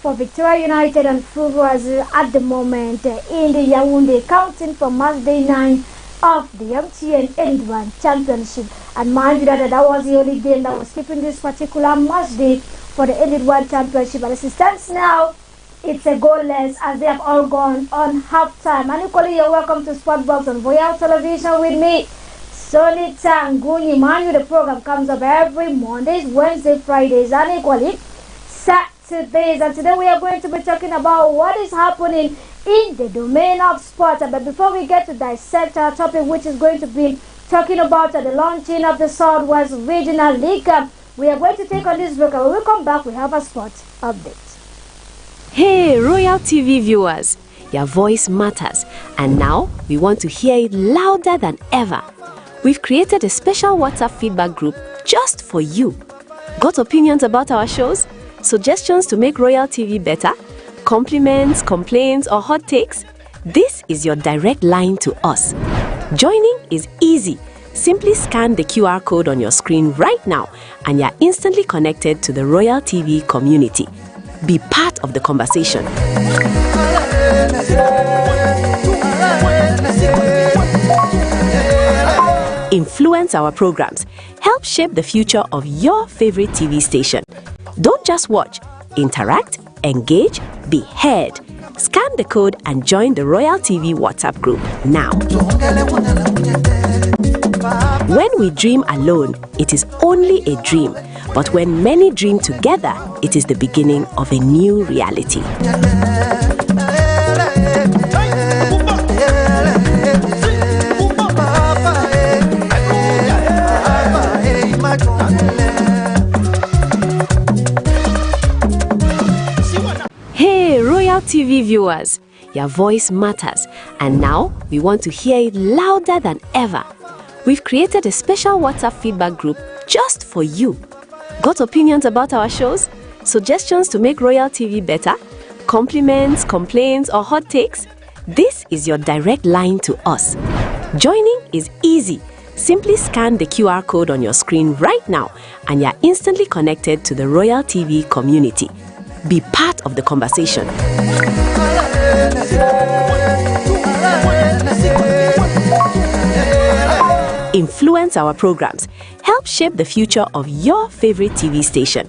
for Victoria United and Fulwazi at the moment in the Yaoundé, counting for match day 9 of the MTN Elite One Championship. And mind you that was the only game that was keeping this particular match day for the Elite One Championship. But as it stands now, it's a goalless as they have all gone on half-time. And equally, you're welcome to Sportbox on Royal Television with me, Sonita Nguni. Mind you, the program comes up every Mondays, Wednesdays, Fridays, and equally Saturdays. And today we are going to be talking about what is happening in the domain of sports. But before we get to dissect our topic, which is going to be talking about the launching of the Southwest Regional League, we are going to take on this break. When we come back, we have a sports update. Hey, Royal TV viewers, your voice matters, and now we want to hear it louder than ever. We've created a special WhatsApp feedback group just for you. Got opinions about our shows? Suggestions to make Royal TV better? Compliments, complaints, or hot takes? This is your direct line to us. Joining is easy. Simply scan the QR code on your screen right now, and you're instantly connected to the Royal TV community. Be part of the conversation. Influence our programs. Help shape the future of your favorite TV station. Don't just watch. Interact, engage, be heard. Scan the code and join the Royal TV WhatsApp group now. When we dream alone, it is only a dream. But when many dream together, it is the beginning of a new reality. Hey, Royal TV viewers, your voice matters, and now we want to hear it louder than ever. We've created a special WhatsApp feedback group just for you. Got opinions about our shows? Suggestions to make Royal TV better? Compliments, complaints, or hot takes? This is your direct line to us. Joining is easy. Simply scan the QR code on your screen right now, and you're instantly connected to the Royal TV community. Be part of the conversation. Influence our programs. Help shape the future of your favorite TV station.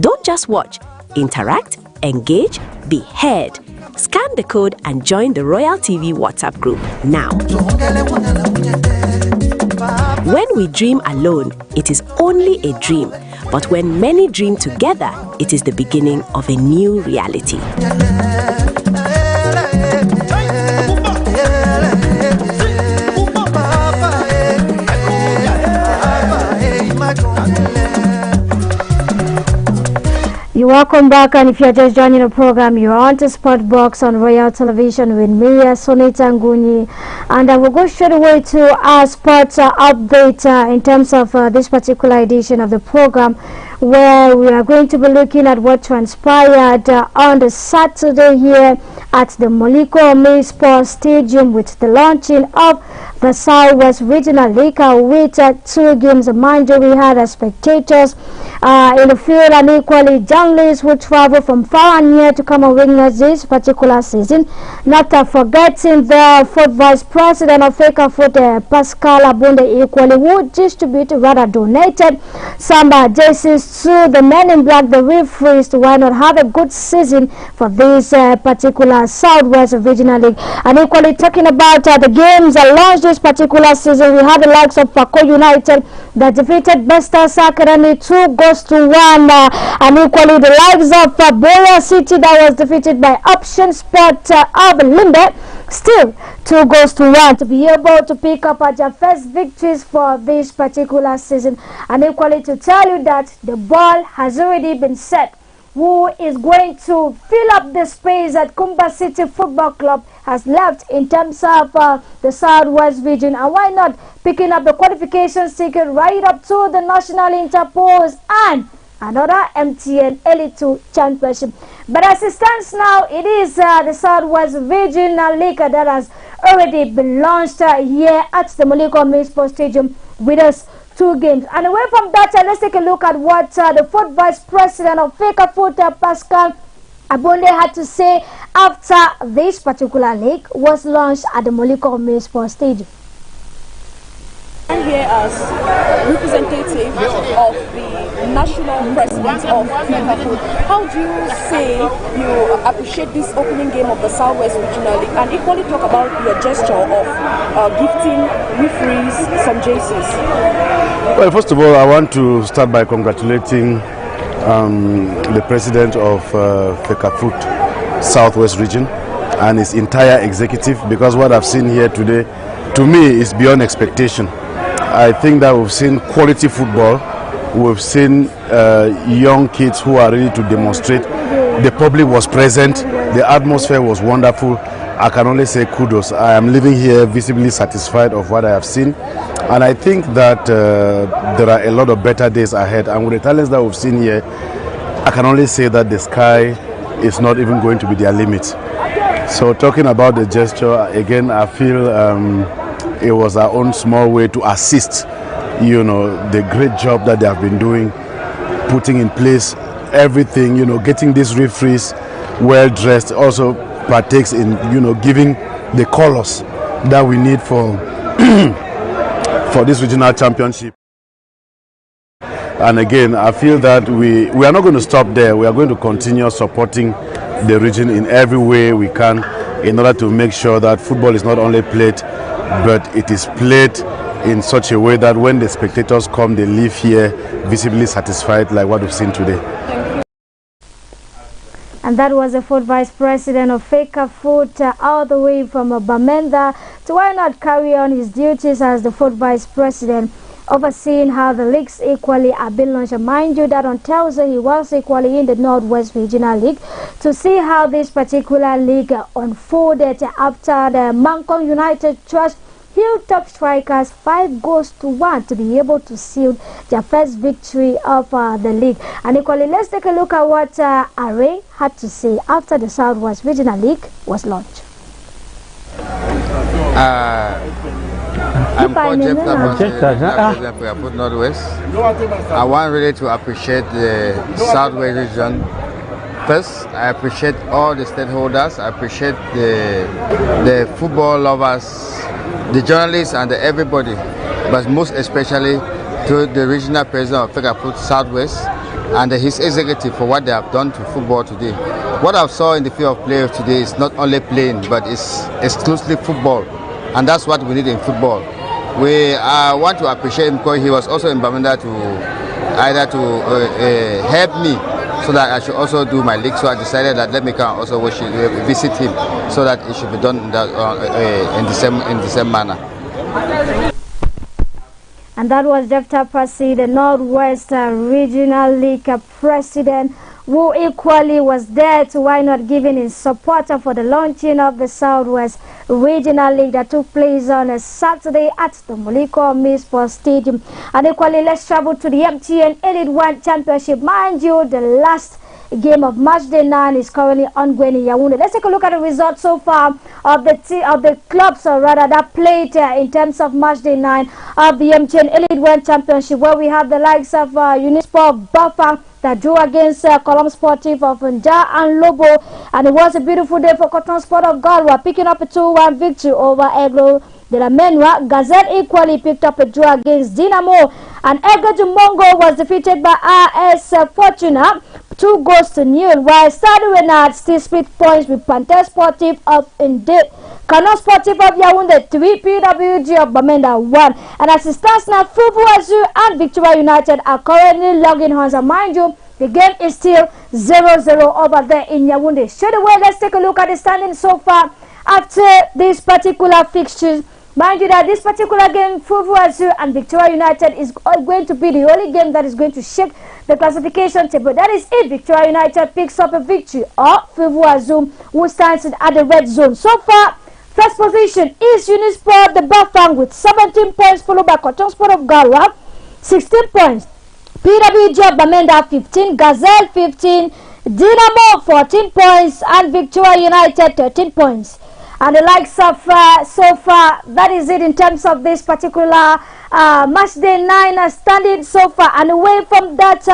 Don't just watch. Interact, engage, be heard. Scan the code and join the Royal TV WhatsApp group now. When we dream alone, it is only a dream. But when many dream together, it is the beginning of a new reality. You're welcome back, and if you're just joining the program, you're on to Sportbox on Royal Television with me, Sonita Nguni, and we'll go straight away to our sports update in terms of this particular edition of the program, where we are going to be looking at what transpired on the Saturday here at the Moliko May Sports Stadium with the launching of the Southwest Regional League with 2 games. Mind you, we had spectators in the field, and equally journalists who travel from far and near to come and witness this particular season. Not forgetting the fourth vice president of Feka Foot, Pascal Abunde, equally, who donated some jerseys to the men in black, the referees, to why not have a good season for this particular Southwest Regional League. And equally, talking about the games launched this particular season, we had the likes of Paco United that defeated Besta Sakarani 2-1, and equally the likes of Boya City that was defeated by Option Sport of Limbe, still 2-1, to be able to pick up their first victories for this particular season. And equally, to tell you that the ball has already been set. Who is going to fill up the space that Kumba City Football Club has left in terms of the Southwest region, and why not picking up the qualification ticket right up to the National Interpose and another MTN Elite 2 Championship. But as it stands now, it is the Southwest Regional League that has already been launched here at the Moliko May Sports Stadium with us 2 games. And away from that, let's take a look at what the fourth vice president of Feka Foot, Pascal Abonde had to say after this particular league was launched at the Moliko Main Sports Stadium. I'm here as representative of the national president of FECAFOOT. How do you say you appreciate this opening game of the Southwest Regional League, and equally talk about your gesture of gifting referees some jerseys? Well, first of all, I want to start by congratulating the president of FECAFOOT Southwest Region and his entire executive, because what I've seen here today, to me, is beyond expectation. I think that we've seen quality football. We've seen young kids who are ready to demonstrate. The public was present. The atmosphere was wonderful. I can only say kudos. I am living here visibly satisfied of what I have seen. And I think that there are a lot of better days ahead. And with the talents that we've seen here, I can only say that the sky is not even going to be their limit. So talking about the gesture, again, I feel it was our own small way to assist, you know, the great job that they have been doing, putting in place everything, you know, getting these referees well dressed, also partakes in, you know, giving the colors that we need for for this regional championship. And again, I feel that we are not going to stop there. We are going to continue supporting the region in every way we can in order to make sure that football is not only played, but it is played in such a way that when the spectators come, they leave here visibly satisfied like what we've seen today. And that was the fourth vice president of FECAFOOT, all the way from Bamenda, to why not carry on his duties as the fourth vice president, overseeing how the leagues equally are being launched. Mind you that on Thursday he was equally in the Northwest Regional League to see how this particular league unfolded after the Mancom United Trust Hilltop Strikers 5-1 to be able to seal their first victory of the league. And equally, let's take a look at what Array had to say after the Southwest Regional League was launched. I'm President of Northwest. I want really to appreciate the Southwest region. First, I appreciate all the stakeholders. I appreciate the football lovers, the journalists, and everybody, but most especially to the regional president of FECAFOOT Southwest and his executive for what they have done to football today. What I saw in the field of play today is not only playing, but it's exclusively football, and that's what we need in football. We want to appreciate him because he was also in Bamenda to help me so that I should also do my league. So I decided that let me come also visit him so that it should be done in the same manner. And that was Dr. Percy, the Northwest Regional League president, who equally was there to why not giving his support for the launching of the Southwest Regional League that took place on a Saturday at the Moliko Main Sports Stadium. And equally, let's travel to the MTN Elite One Championship. Mind you, the last game of match day 9 is currently ongoing in Yaoundé. Let's take a look at the results so far of the clubs, or rather, that played in terms of match day 9 of the MTN Elite One Championship, where we have the likes of Unisport Bafang that drew against Column Sportif of Nja and Lobo, and it was a beautiful day for Cotton Sport of Galwa, picking up a 2-1 victory over Eglo de la Menwa. Gazette equally picked up a draw against Dinamo, and Eglo Jumongo was defeated by RS Fortuna 2-0, while Stade Renard still split points with Panther Sportif of Indeed. Canon Sportif of Yaoundé 3, PWG of Bamenda 1. And as it stands now, Fufu Azur and Victoria United are currently logging horns. And mind you, the game is still 0-0 over there in Yaoundé. Straight away, let's take a look at the standings so far after this particular fixture. Mind you that this particular game, Fufu Azur and Victoria United, is going to be the only game that is going to shake the classification table. That is if Victoria United picks up a victory, or Fufu Azur, who stands at the red zone. So far, first position is Unisport the Bafang with 17 points, followed by Cotton Sport of Galwa 16 points, PWG of Bamenda 15, Gazelle 15, Dinamo 14 points, and Victoria United 13 points. and the likes of so far. That is it in terms of this particular match day 9 standing so far. And away from that,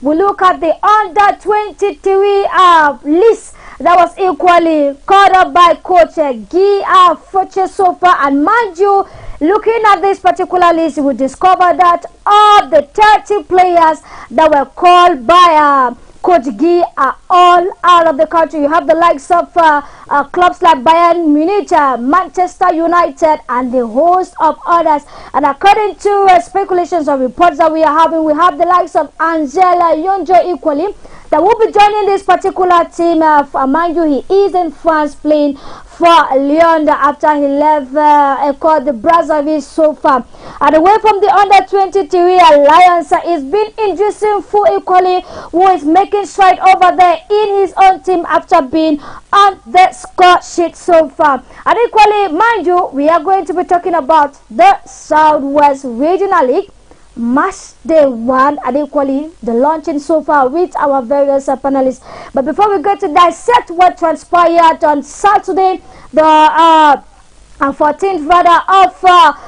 we look at the under 23 list that was equally caught up by Coach Guy Foche so far. And mind you, looking at this particular list, we discover that of the 30 players that were called by Coach Guy are all out of the country. You have the likes of clubs like Bayern Munich, Manchester United, and the host of others. And according to speculations or reports that we are having, we have the likes of Angela Yonjo equally that will be joining this particular team. Mind you, he is in France playing for Lyon after he left the Brazzaville so far. And away from the under 23 alliance, is been inducing full equally, who is making stride over there in his own team after being on the score sheet so far. And equally, mind you, we are going to be talking about the Southwest Regional League match day 1 and equally the launching so far with our various panelists. But before we go to dissect what transpired on Saturday, the 14th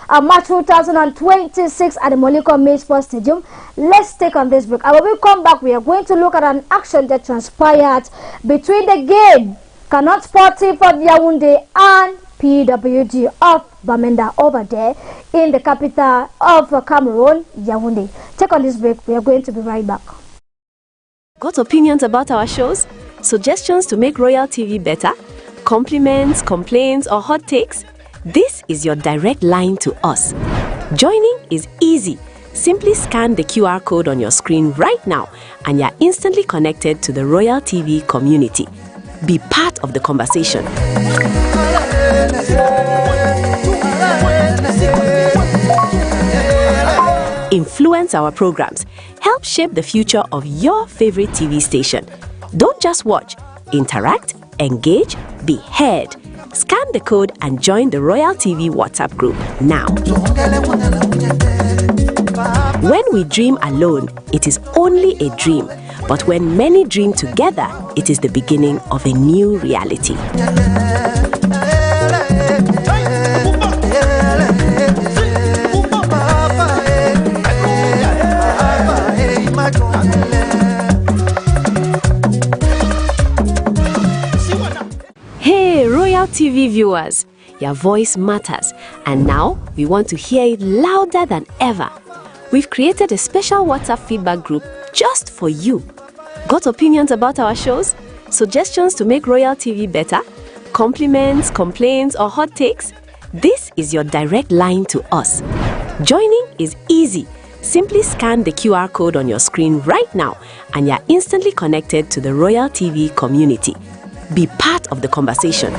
of March 2026 at the Moliko May Sports Stadium, let's take on this break. And when we come back, we are going to look at an action that transpired between the game Canon Sportive of Yaoundé and PWG of Bamenda over there in the capital of Cameroon, Yaoundé. Take on this break. We are going to be right back. Got opinions about our shows? Suggestions to make Royal TV better? Compliments, complaints, or hot takes? This is your direct line to us. Joining is easy. Simply scan the QR code on your screen right now and you're instantly connected to the Royal TV community. Be part of the conversation. Influence our programs. Help shape the future of your favorite TV station. Don't just watch. Interact, engage, be heard. Scan the code and join the Royal TV WhatsApp group now. When we dream alone, it is only a dream. But when many dream together, it is the beginning of a new reality. Hey, Royal TV viewers, your voice matters. And now we want to hear it louder than ever. We've created a special WhatsApp feedback group just for you. Got opinions about our shows? Suggestions to make Royal TV better? Compliments, complaints, or hot takes? This is your direct line to us. Joining is easy. Simply scan the QR code on your screen right now and you're instantly connected to the Royal TV community. Be part of the conversation.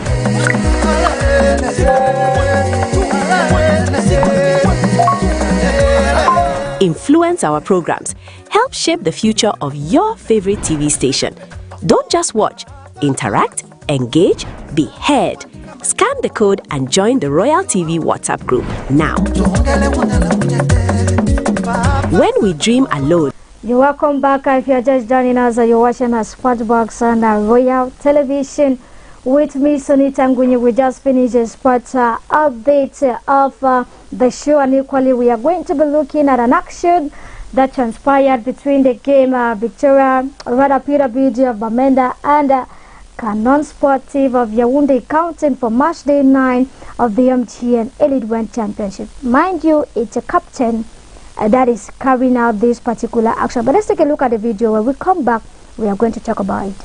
Influence our programs. Help shape the future of your favorite TV station. Don't just watch. Interact, engage, be heard. Scan the code and join the Royal TV WhatsApp group now. When we dream alone. You're welcome back. If you're just joining us, you're watching a Sportbox on Royal Television with me, Sonita Ngunyi. We just finished a sports update of the show, and equally we are going to be looking at an action that transpired between the game PWG of Bamenda and Canon Sportive of Yaoundé, counting for match day 9 of the MTN Elite One Championship. Mind you, it's a captain that is carrying out this particular action. But let's take a look at the video. When we come back, we are going to talk about it.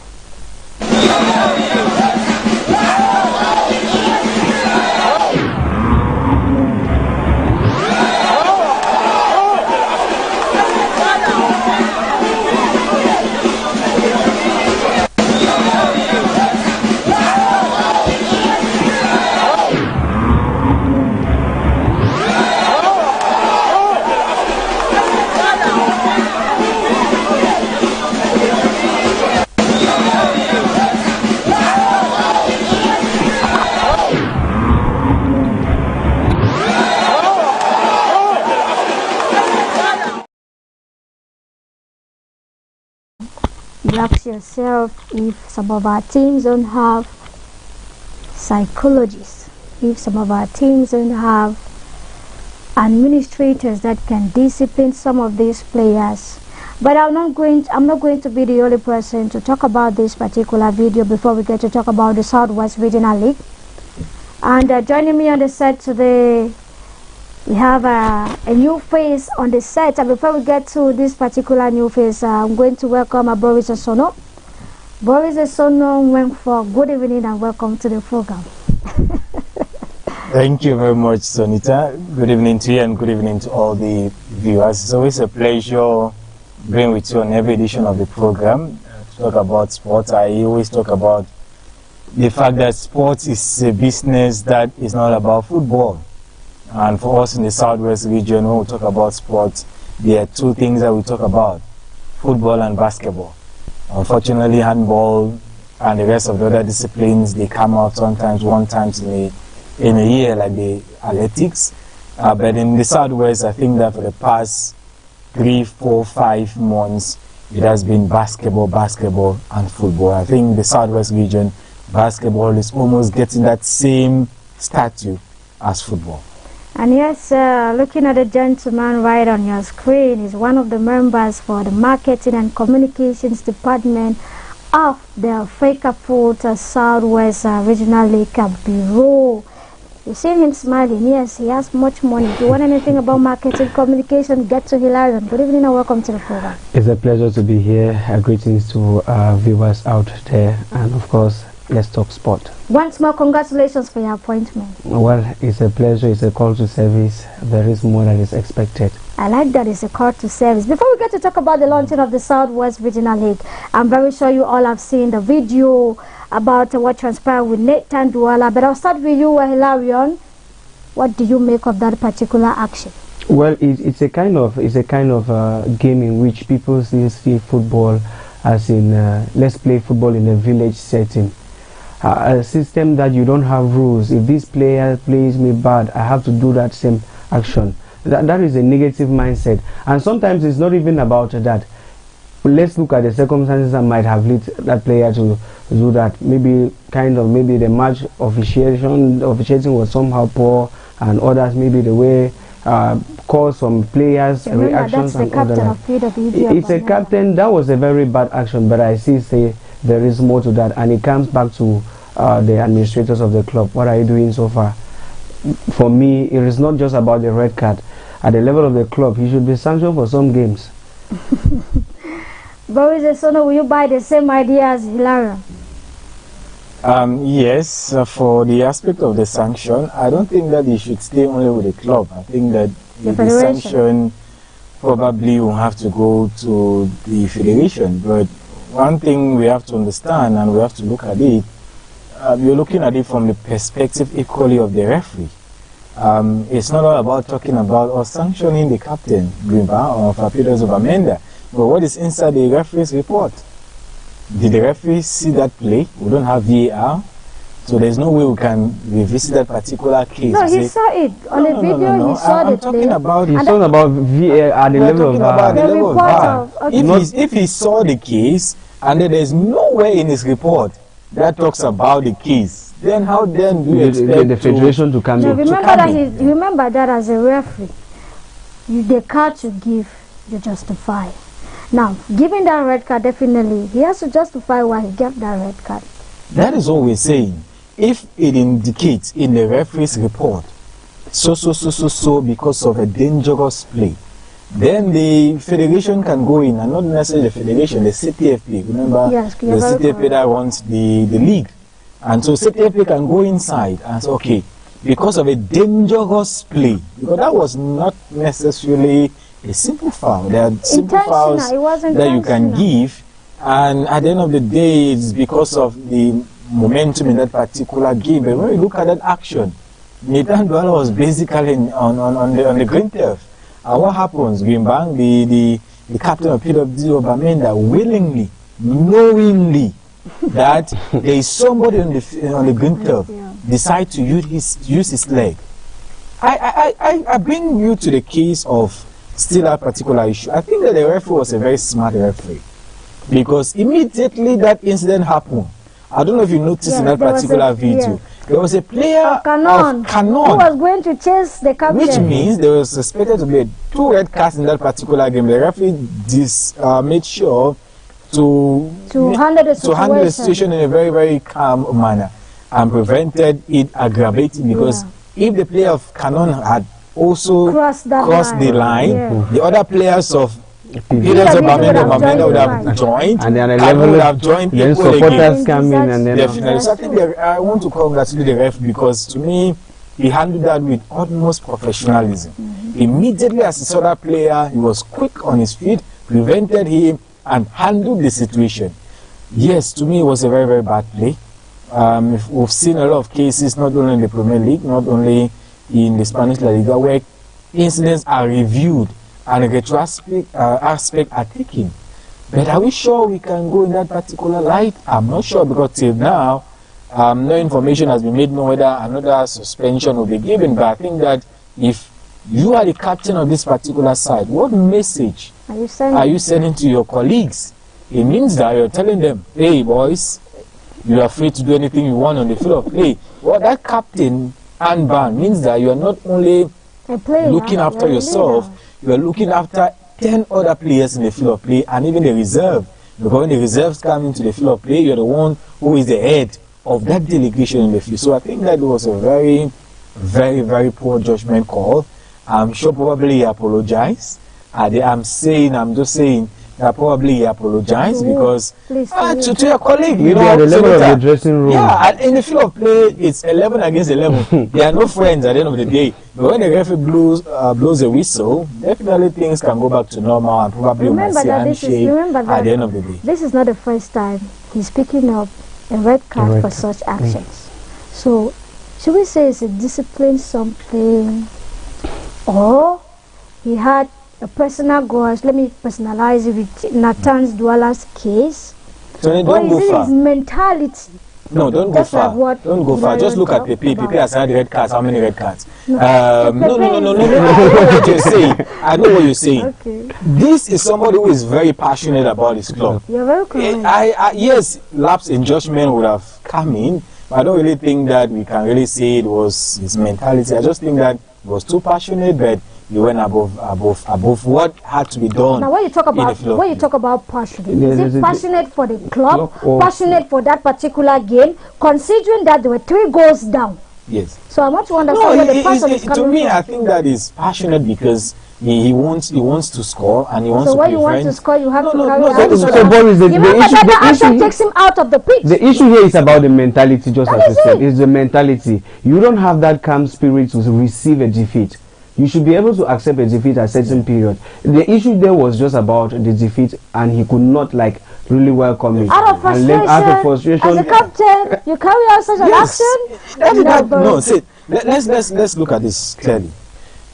Ask yourself if some of our teams don't have psychologists, if some of our teams don't have administrators that can discipline some of these players. But I'm not going to be the only person to talk about this particular video before we get to talk about the Southwest Regional League. And joining me on the set today, we have a new face on the set. And before we get to this particular new face, I'm going to welcome Boris Osono. Boris Osono went for good evening and welcome to the program. Thank you very much, Sonita. Good evening to you and good evening to all the viewers. It's always a pleasure being with you on every edition of the program to talk about sports. I always talk about the fact that sports is a business that is not about football. And for us in the Southwest region, when we talk about sports, there are two things that we talk about: football and basketball. Unfortunately, handball and the rest of the other disciplines, they come out sometimes one time in a year, like the athletics. But in the Southwest, I think that for the past 3, 4, 5 months, it has been basketball, and football. I think the Southwest region, basketball is almost getting that same stature as football. And yes, looking at the gentleman right on your screen is one of the members for the Marketing and Communications Department of the Africa Foot Southwest Regional League Bureau. You see him smiling. Yes, he has much money. If you want anything about marketing, communication, get to Hilarion. Good evening and welcome to the program. It's a pleasure to be here. Greetings to viewers out there. And of course, let's talk sport. Once more, congratulations for your appointment. Well, it's a pleasure. It's a call to service. There is more that is expected. I like that it's a call to service. Before we get to talk about the launching of the Southwest Regional League, I'm very sure you all have seen the video about what transpired with Nathan Douala. But I'll start with you, Hilarion. What do you make of that particular action? Well, it's a kind of game in which people see football as in let's play football in a village setting. A system that you don't have rules. If this player plays me bad, I have to do that same action. That is a negative mindset. And sometimes it's not even about that. Let's look at the circumstances that might have led that player to do that. Maybe the match officiating was somehow poor, and others maybe the way cause some players' reactions and all that. It's a captain. That was a very bad action, but I say there is more to that, and it comes back to the administrators of the club. What are you doing so far? For me, it is not just about the red card. At the level of the club, he should be sanctioned for some games. Boris Osono, will you buy the same idea as Hilarion? Yes, for the aspect of the sanction, I don't think that he should stay only with the club. I think that the sanction probably will have to go to the federation. But one thing we have to understand, and we have to look at it, we're looking at it from the perspective equally of the referee. It's not all about talking about or sanctioning the captain, Grimba, or Fapidos of Amenda, but what is inside the referee's report. Did the referee see that play? We don't have VAR, so there's no way we can revisit that particular case. No, he saw it. On the video, he saw the play. He's talking about VAR at the level of VAR. If he saw the case, and then there's nowhere in his report that talks about the case, then how then do you expect the federation to come in? Remember that as a referee, the card you give, you justify. Now, giving that red card, definitely, he has to justify why he gave that red card. That is all we're saying. If it indicates in the referee's report, so because of a dangerous play, then the federation can go in, and not necessarily the federation, the CTFP. Remember, yes, the CTFP that runs the league. And so CTFP can go inside and say, okay, because of a dangerous play, because that was not necessarily a simple foul. There are simple fouls that you can give, and at the end of the day, it's because of the momentum in that particular game. But when we look at that action, Nathan Douala was basically on the green turf. And what happens? Grimbang, the captain of PWD of Amenda, willingly, knowingly, that there is somebody on the green turf, decide to use his leg. I bring you to the case of still that particular issue. I think that the referee was a very smart referee, because immediately that incident happened, I don't know if you noticed in that particular video, there was a player of Canon Canon who was going to chase the captain. which means there was suspected to be 2 red cards in that particular game. The referee made sure to handle the situation in a very, very calm manner and prevented it aggravating, because if the player of Canon had also crossed the line, the other players of Bamenda would have joined, and then would have joined. Then supporters come in, and then definitely. So I think I want to congratulate the ref, because to me, he handled that with utmost professionalism. Immediately as he saw that player, he was quick on his feet, prevented him, and handled the situation. Yes, to me, it was a very, very bad play. We've seen a lot of cases, not only in the Premier League, not only in the Spanish La Liga, where incidents are reviewed and a retrospective aspect are taken. But are we sure we can go in that particular light? I'm not sure, because till now, no information has been made known whether another suspension will be given. But I think that if you are the captain of this particular side, what message are you sending to your colleagues? It means that you're telling them, hey boys, you are free to do anything you want on the field of play. Well, that captain armband means that you are not only looking after yourself, you are looking after 10 other players in the field of play, and even the reserve. Because when the reserves come into the field of play, you're the one who is the head of that delegation in the field. So I think that was a very, very, very poor judgment call. I'm sure probably he apologized. I'm just saying that probably he apologized, because to your colleague, maybe at the level of the dressing room. Yeah, in the field of play, it's 11 against 11. They are no friends at the end of the day. But when the referee blows a whistle, definitely things can go back to normal, and probably we might see a handshake at the end of the day. This is not the first time he's picking up a red card for such actions. So, should we say it's a discipline something, or he had a personal goals? Let me personalize it with Nathan's Dwala's case. So then don't go far. His mentality? No, don't go far. Don't go far. Just look at Pepe. Pepe has had red cards. How many red cards? No. I know what you're saying. I know what you're saying. Okay. This is somebody who is very passionate about his club. You're very correct. Yes, lapse in judgment would have come in, but I don't really think that we can really say it was his mentality. I just think that he was too passionate, but you went above what had to be done. Now, when you talk about passionate, is it passionate for the club, passionate for that particular game, considering that there were 3 goals down? Yes. So I want to understand where the passion is coming from. To me, I think that is passionate because he wants to score, and he wants to prevent. So when you want to score, you have to carry out. So Boris, the issue takes him out of the pitch. The issue here is about the mentality, just as you said. It's the mentality. You don't have that calm spirit to receive a defeat. You should be able to accept a defeat at a certain period. The issue there was just about the defeat, and he could not really welcome it. Out of frustration, as a captain, you carry out such an action? No, see, let's look at this clearly.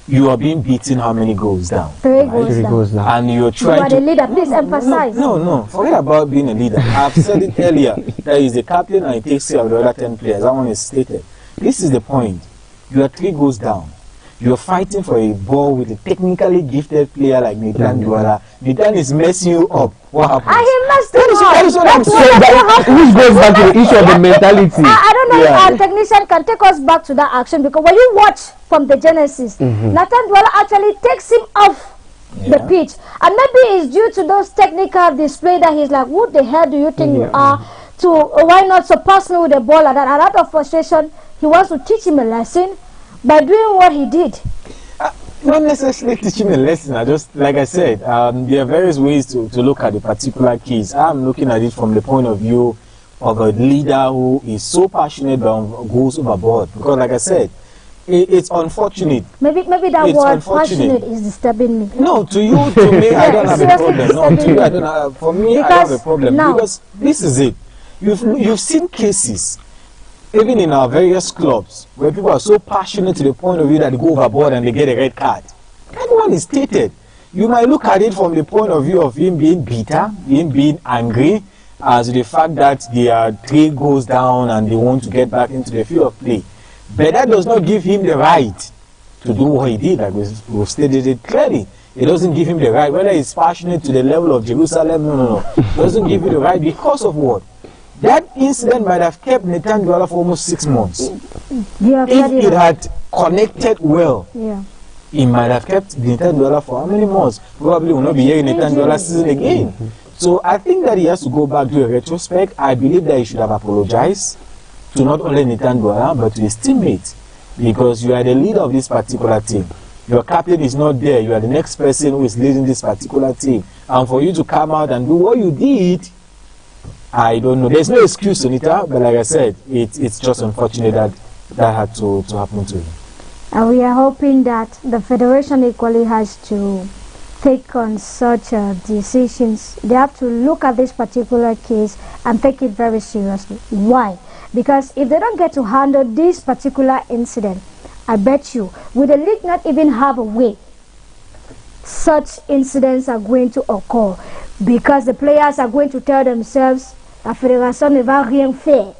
You are being beaten how many goals down? 3 goals down. And you're trying to... You are the leader, please emphasize. No, forget about being a leader. I've said it earlier, that he's the captain and he takes care of the other 10 players. That one is stated. This is the point. You are 3 goals down. You're fighting for a ball with a technically gifted player like Nathan Dwala. Nathan is messing you up. What happened? He messed him up. Which goes back to the issue of the mentality. I don't know if our technician can take us back to that action, because when you watch from the genesis, Nathan Dwala actually takes him off the pitch. And maybe it's due to those technical display that he's like, what the hell do you think you are? Why not so personal with the ball like that? And out of frustration, he wants to teach him a lesson by doing what he did. Not necessarily teaching a lesson. I just, like I said, there are various ways to look at the particular case. I'm looking at it from the point of view of a leader who is so passionate but goes overboard. Because, like I said, it's unfortunate. Maybe that word passionate is disturbing me. No, to you, to me, I don't have a problem. No, to you, I don't have. For me, I don't have a problem. Because this is it. You've seen cases, even in our various clubs, where people are so passionate to the point of view that they go overboard and they get a red card. That one is stated. You might look at it from the point of view of him being bitter, him being angry, as the fact that they are 3 goals down and they want to get back into the field of play. But that does not give him the right to do what he did, like we've stated it clearly. It doesn't give him the right, whether he's passionate to the level of Jerusalem, no. It doesn't give you the right because of what? That incident might have kept Nathan Duala for almost 6 months. Yeah, If it had connected well, yeah. it might have kept Nathan Duala for how many months? Probably will not be hearing Nathan Duala season again. So I think that he has to go back to a retrospect. I believe that he should have apologized to not only Nathan Duala but to his teammates, because you are the leader of this particular team. Your captain is not there. You are the next person who is leading this particular team. And for you to come out and do what you did, I don't know. There's no excuse, Sonita, but like I said, it's just unfortunate that that had to happen to him. And we are hoping that the Federation equally has to take on such decisions. They have to look at this particular case and take it very seriously. Why? Because if they don't get to handle this particular incident, I bet you, will the league not even have a way, such incidents are going to occur, because the players are going to tell themselves, la fédération ne va rien faire,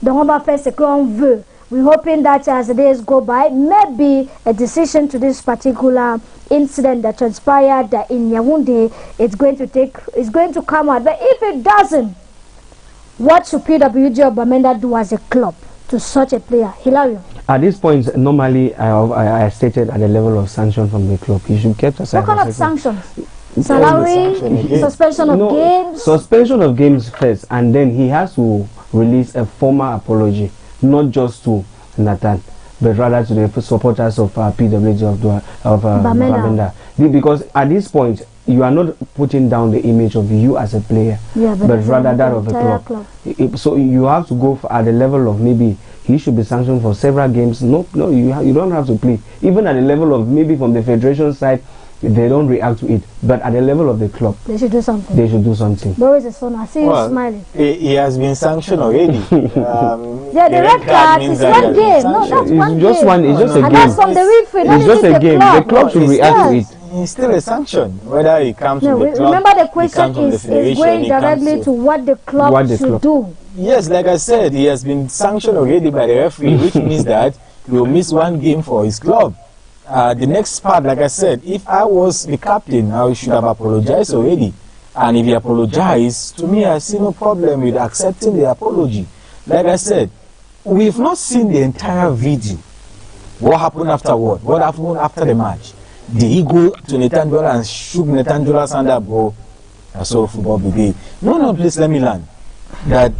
donc on va faire ce qu'on veut. We're hoping that as the days go by, maybe a decision to this particular incident that transpired in Yaoundé, it's going to come out. But if it doesn't, what should PWG Bamenda do as a club to such a player? Hilario? At this point, normally I stated at the level of sanction from the club. He should keep aside. What kind of sanctions? Salary, suspension of games? Suspension of games first, and then he has to release a formal apology, not just to Nathan, but rather to the supporters of PWG of Bamenda. Because at this point, you are not putting down the image of you as a player, but rather that of a club. So you have to go at the level of maybe he should be sanctioned for several games. No, you don't have to play. Even at the level of maybe from the federation side, they don't react to it. But at the level of the club, they should do something. They should do something. Where is the son? I see you smiling. He has been sanctioned already. Yeah, the red card is one game. No, that's one just game. one. It's just a game. And that's from the referee. It's just a game. The club should react to it. It's still a sanction, whether it comes from the club. Remember, the question is going directly to what the club should do. Yes, like I said, he has been sanctioned already by the referee, which means that he will miss one game for his club. The next part, like I said, if I was the captain, I should have apologized already. And if he apologized, to me, I see no problem with accepting the apology. Like I said, we've not seen the entire video. What happened afterward? What happened after the match? Did he go to Nathan Duala and shook Nathan Duala's hand up, bro? That's all football brigade. No, please let me learn that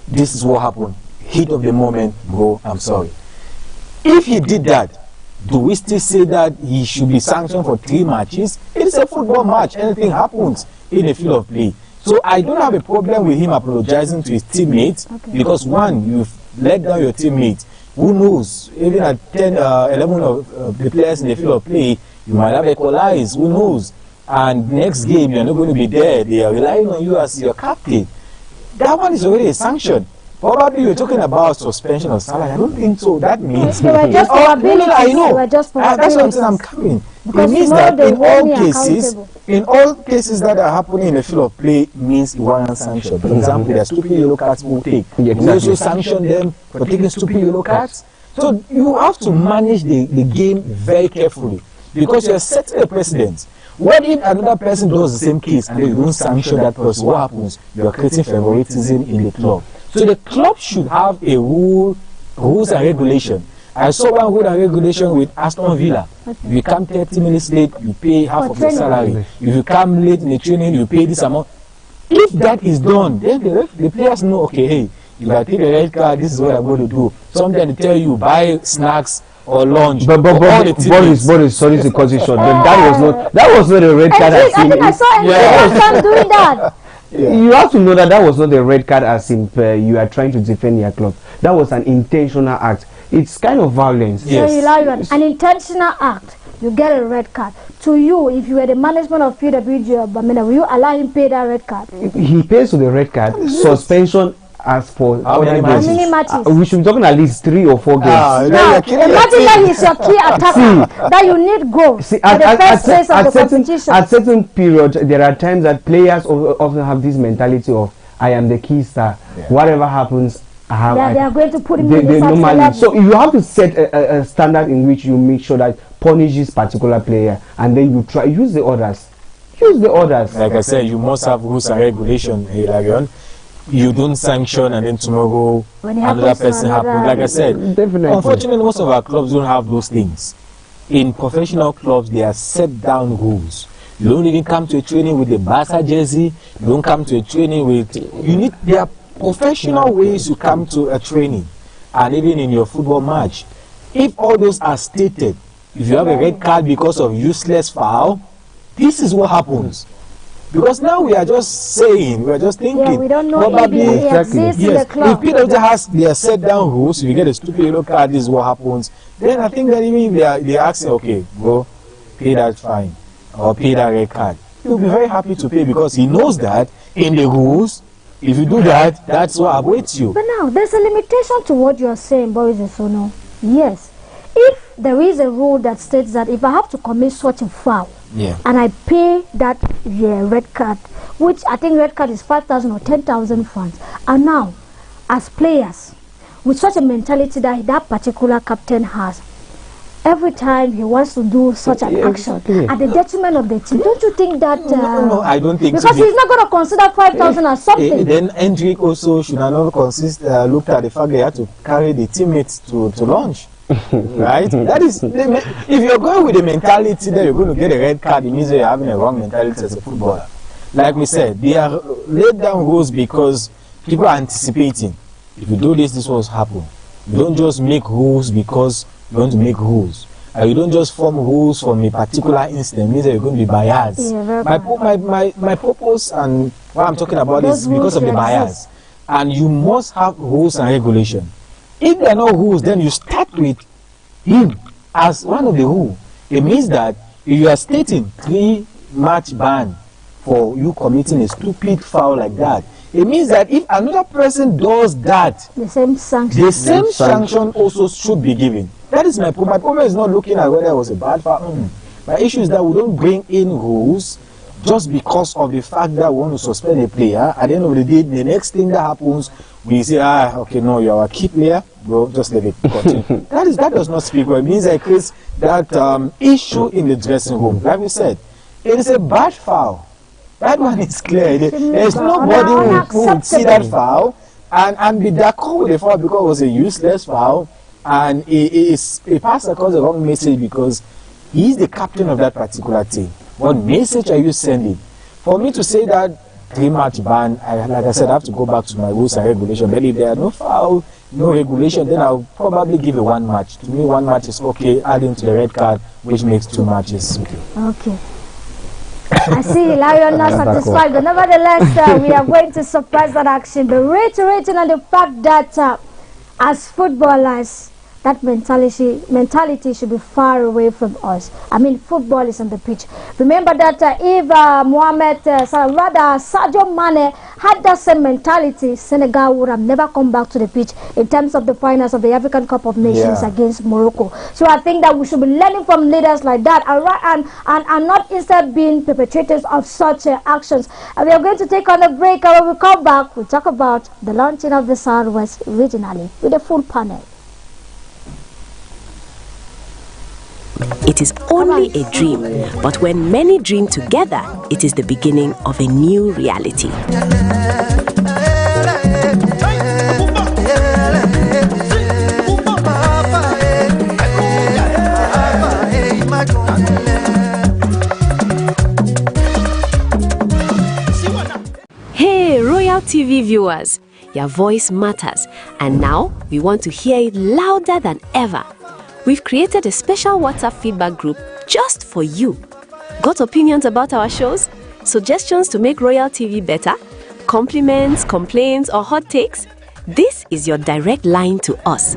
this is what happened. Heat of the moment, bro, I'm sorry. If he did that, do we still say that he should be sanctioned for 3 matches? It's a football match. Anything happens in a field of play. So I don't have a problem with him apologizing to his teammates, because one, you've let down your teammates. Who knows? Even at 10, 11 of the players in the field of play, you might have equalized. Who knows? And next game, you're not going to be there. They are relying on you as your captain. That one is already a sanction. Probably you're talking about suspension of salary. I don't think so. That means they were just I know. Just that's what I'm saying. I'm coming. Because it means that in all cases that are happening in the field of play means it warrants sanction. For example, there are stupid yellow cards we'll take. We also sanction them for taking stupid yellow cards. So you have to manage the game very carefully, because you're setting a precedent. What if another person does the same case and then you don't sanction that person? What happens? You are creating favoritism in the club. So the club should have a rules and regulation. I saw one rule and regulation with Aston Villa. If you come 30 minutes late, you pay half of your salary. If you come late in the training, you pay this amount. If that is done, then the players know, okay, hey, if I take a red card, this is what I'm going to do. Sometimes they tell you, buy snacks or lunch. But Boris, sorry to cut you short. That was not a red card. I think I saw him doing that. Yeah. You have to know that was not a red card as in you are trying to defend your club. That was an intentional act. It's kind of violence. Yes. So an intentional act, you get a red card. To you, if you were the management of PWG Bamenda, will you allow him pay that red card? He pays to the red card. Suspension as for how many matches? We should be talking at least 3 or 4 games. Now, imagine that he's your key attacker, that you need goals at the first phase of the competition. At certain period, there are times that players often have this mentality of, I am the key star. Whatever happens, they are going to put him in the normally. So you have to set a standard in which you make sure that punish this particular player, and then you try use the others. Use the others. Like I said, you must have rules and regulation, Hilarion. you don't sanction and then tomorrow another person happens. Like I said, Definitely. Unfortunately, most of our clubs don't have those things. In professional clubs, they are set down rules. You don't even come to a training with a Barca jersey. You don't come to a training with... There are professional ways you come to a training. And even in your football match, if all those are stated, if you have a red card because of useless foul, this is what happens. Because now we are just saying, we are just thinking. Yeah, we don't know probably, if it exists in the club. If PWJ has their set down rules, if you get a stupid yellow card, this is what happens. Then I think that even if they are asking, okay, go pay that fine or pay that red card, he'll be very happy to pay because he knows that in the rules, if you do that, that's what awaits you. But now, there's a limitation to what you are saying, Boris Osono. Yes. If there is a rule that states that if I have to commit such a foul, and I pay that red card, which I think red card is 5,000 or 10,000 funds, and now, as players, with such a mentality that that particular captain has, every time he wants to do such an action at the detriment of the team, don't you think that... No, I don't think because he's not going to consider 5,000 as something. Then Hendrik also should have not looked at the fact that he had to carry the teammates to launch. Right? That is, if you're going with the mentality that you're going to get a red card, it means that you're having a wrong mentality as a footballer. Like we said, they are laid down rules because people are anticipating. If you do this, this will happen. You don't just make rules because you want to make rules. You don't just form rules from a particular incident. It means that you're going to be biased. Yeah, my purpose and what I'm talking about is because of the bias. And you must have rules and regulation. If there are no rules, then you start with him as one of the rules. It means that if you are stating 3-match ban for you committing a stupid foul like that, it means that if another person does that, the same sanction also should be given. That is my problem. My problem is not looking at whether it was a bad foul. My issue is that we don't bring in rules just because of the fact that we want to suspend a player. At the end of the day, the next thing that happens, we say, okay, no, you're a key player, bro, just let it continue. that does not speak well. It means that creates that issue in the dressing room. Like we said, it is a bad foul. That one is clear. There's nobody who would see that foul and be d'accord with the foul because it was a useless foul, and it passed across the wrong message because he's the captain of that particular team. What message are you sending? For me to say that 3-match ban, like I said, I have to go back to my rules and regulation. But if there are no foul, no regulation, then I'll probably give it 1 match. To me, 1 match is okay, adding to the red card, which makes 2 matches okay. Okay. I see Lion not satisfied, but nevertheless, we are going to surprise that action. But reiterating on the fact that as footballers, that mentality should be far away from us. I mean, football is on the pitch. Remember that if Sadio Mane had that same mentality, Senegal would have never come back to the pitch in terms of the finals of the African Cup of Nations against Morocco. So I think that we should be learning from leaders like that and not instead being perpetrators of such actions. And we are going to take on a break, and when we come back, we'll talk about the launching of the Southwest regionally with a full panel. It is only a dream, but when many dream together, it is the beginning of a new reality. Hey, Royal TV viewers, your voice matters, and now we want to hear it louder than ever. We've created a special WhatsApp feedback group just for you. Got opinions about our shows? Suggestions to make Royal TV better? Compliments, complaints, or hot takes? This is your direct line to us.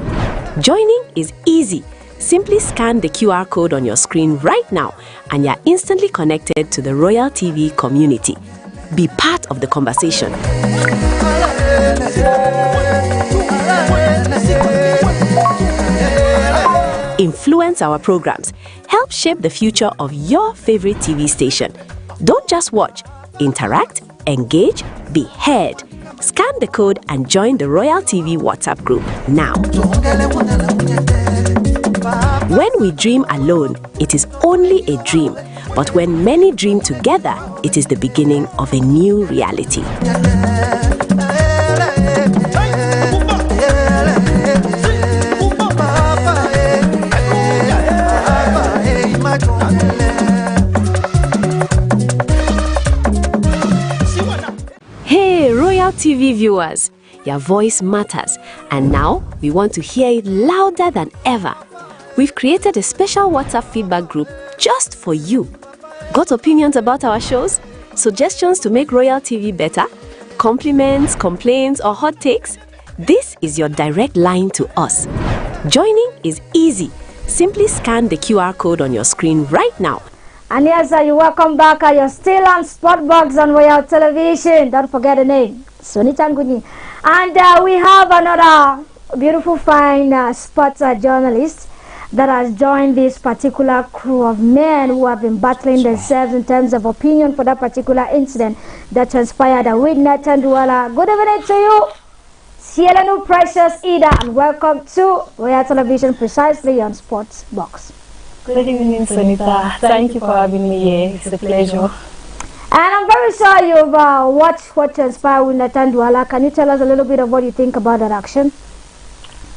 Joining is easy. Simply scan the QR code on your screen right now and you're instantly connected to the Royal TV community. Be part of the conversation. Influence our programs. Help shape the future of your favorite TV station. Don't just watch. Interact, engage, be heard. Scan the code and join the Royal TV WhatsApp group now. When we dream alone, it is only a dream. But when many dream together, it is the beginning of a new reality. TV viewers, your voice matters, and now we want to hear it louder than ever. We've created a special WhatsApp feedback group just for you. Got opinions about our shows? Suggestions to make Royal TV better? Compliments, complaints, or hot takes? This is your direct line to us. Joining is easy. Simply scan the QR code on your screen right now. And yes, you're welcome back. You're still on Sportbox on Royal Television. Don't forget the name, Sonita Nguni. And we have another beautiful, fine sports journalist that has joined this particular crew of men who have been battling themselves in terms of opinion for that particular incident that transpired with Nathan Duala. Good evening to you, Sielenu Precious Ida, and welcome to Royal Television precisely on Sports Box. Good evening, Sonita. Thank you for having me here. It's a pleasure. And I'm very sure you've watched what transpired with Nathan Duala. Can you tell us a little bit of what you think about that action?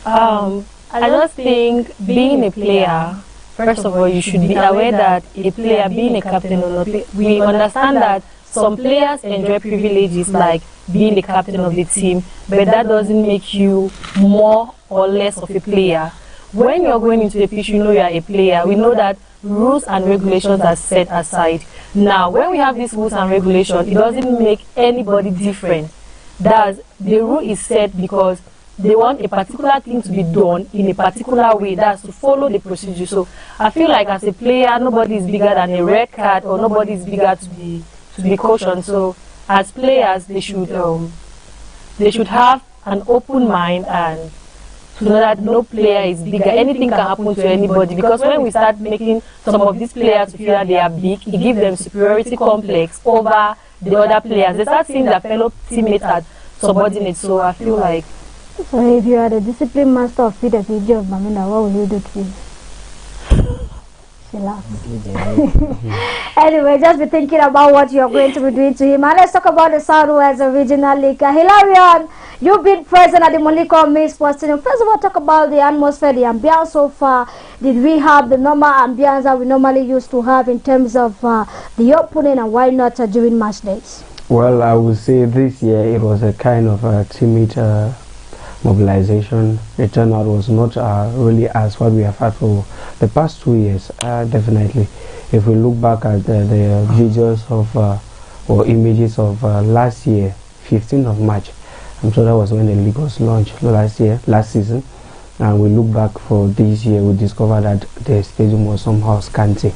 I just think being a player, first of all, you should be aware that a player being a captain or not, we understand that some players enjoy privileges like being the captain of the team, but that doesn't make you more or less of a player. When you're going into the pitch, you know you are a player. We know that rules and regulations are set aside. Now, when we have these rules and regulations, it doesn't make anybody different. The rule is set because they want a particular thing to be done in a particular way. That's to follow the procedure. So I feel like as a player, nobody is bigger than a red card, or nobody is bigger to be cautioned. So as players, they should have an open mind and to know that no player is bigger. Anything can happen to anybody, because when we start making some of these players feel that they are big, it gives them superiority complex over the other players. They start seeing their fellow teammates as subordinates. So I feel like, so if you are the discipline master of Peter Job, Mamina, what will you do to him? She laughs. Anyway, just be thinking about what you're going to be doing to him. And let's talk about the Southwest Regional League. Hilarion, you've been present at the Moliko Maize Sports Stadium. First of all, talk about the atmosphere, the ambience so far. Did we have the normal ambience that we normally used to have in terms of the opening, and why not during match days? Well, I would say this year it was a kind of a timid mobilization. The turnout was not really as what we have had for the past 2 years. Definitely, if we look back at the videos of or images of last year, 15th of March, I'm sure that was when the league was launched last season, and we look back for this year, we discovered that the stadium was somehow scanty.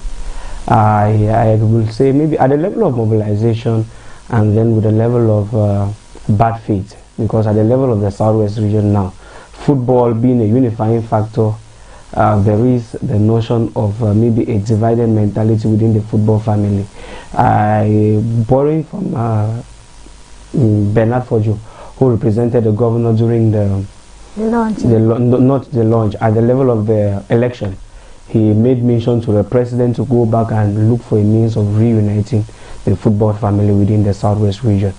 I will say maybe at the level of mobilization, and then with the level of bad faith, because at the level of the Southwest region now, football being a unifying factor, there is the notion of maybe a divided mentality within the football family. Borrowing from Bernard Fojo, who represented the governor during the launch, not the launch, at the level of the election, he made mention to the president to go back and look for a means of reuniting the football family within the Southwest region.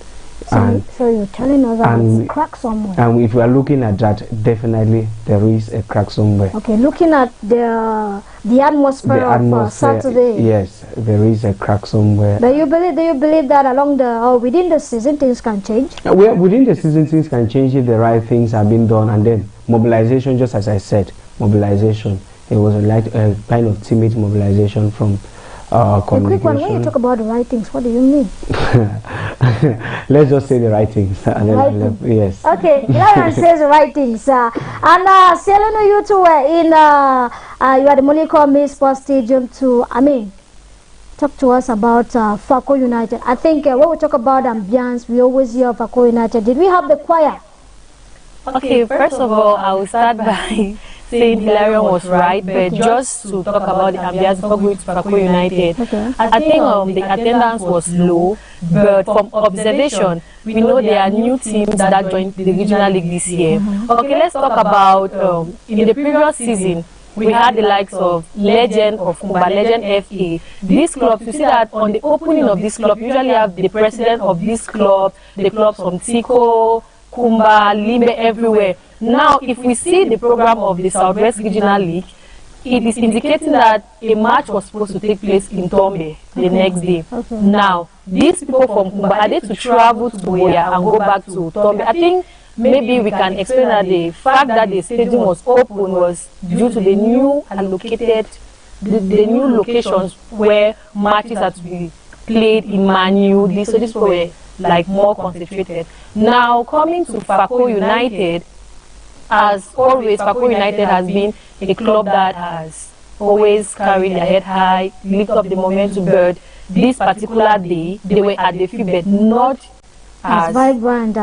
So you're telling us that there's a crack somewhere? And if we are looking at that, definitely there is a crack somewhere. Okay, looking at the atmosphere of Saturday. Yes, there is a crack somewhere. Do you believe that along within the season things can change? Well, within the season things can change if the right things have been done, and then mobilization, just as I said, mobilization. It was a kind of timid mobilization from a quick one, when you talk about the right things, what do you mean? Let's just say the right things. Yes. Okay, Lauren says the right things. And Selena, you two were in, you are the Moliko Maize Sports Stadium to, talk to us about Fako United. I think when we talk about ambience, we always hear of Fako United. Did we have the choir? Okay, first of all, I will start by saying Hilarion was right, but just to talk about the ambience before going to Fako United, I think the attendance was low, but from observation, we know there are new teams that joined the regional league this year. Okay, let's talk about in the previous season, we had the likes of Legend of Kumba, Legend FA. These clubs, you see that on the opening of this club, you usually have the president of this club, the clubs from Tiko, Kumba, Limbe, everywhere. Now, if we see the program of the Southwest Regional League, it is indicating that a match was supposed to take place in Tombe the next day. Now, these people from Kumba, are they to travel to Boya and go back to Tombe? I think maybe we can explain that the fact that the stadium was open was due to the new allocated, the new locations where matches had to be played in Manu. So this were like more concentrated. Now, coming to Fako United, as always, Fako United has been a club that has always carried their head high, lift up the momentum, but this particular day, they were at the field, but not as vibrant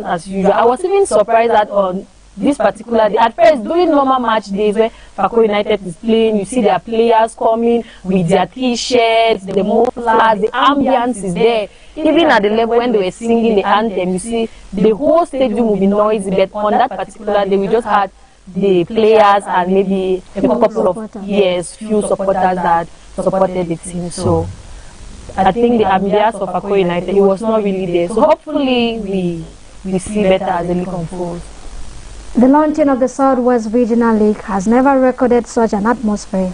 as usual. I was even surprised that on this particular day, at first, during normal match days where Fako United is playing, you see their players coming with their t-shirts, the mufflers, the ambience is there. Even at the level when they were singing the anthem, you see the whole stadium will be noisy, but on that particular day, we just had the players and maybe a couple of few supporters that supported the team. So I think the ambience of Fako United, it was not really there. So hopefully we see better as the league unfolds. The launching of the Southwest Regional League has never recorded such an atmosphere.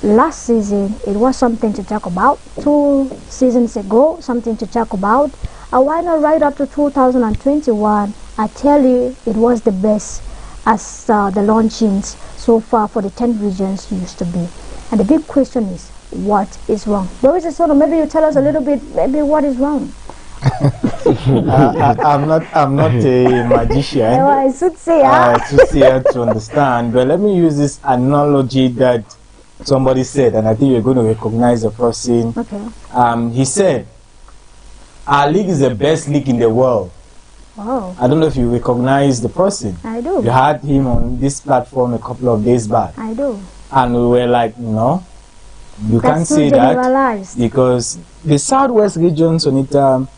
Last season, it was something to talk about. 2 seasons ago, something to talk about. And why not right up to 2021? I tell you, it was the best as the launchings so far for the 10 regions used to be. And the big question is, what is wrong? Where is the sort of, maybe you tell us a little bit, maybe what is wrong? I'm not a magician. No, I should say to understand, but let me use this analogy that somebody said, and I think you're going to recognize the person. Okay. He said, our league is the best league in the world. Wow. I don't know if you recognize the person. I do. You had him on this platform a couple of days back. I do. And we were like, no, you can't say that, because the Southwest region, Sonita,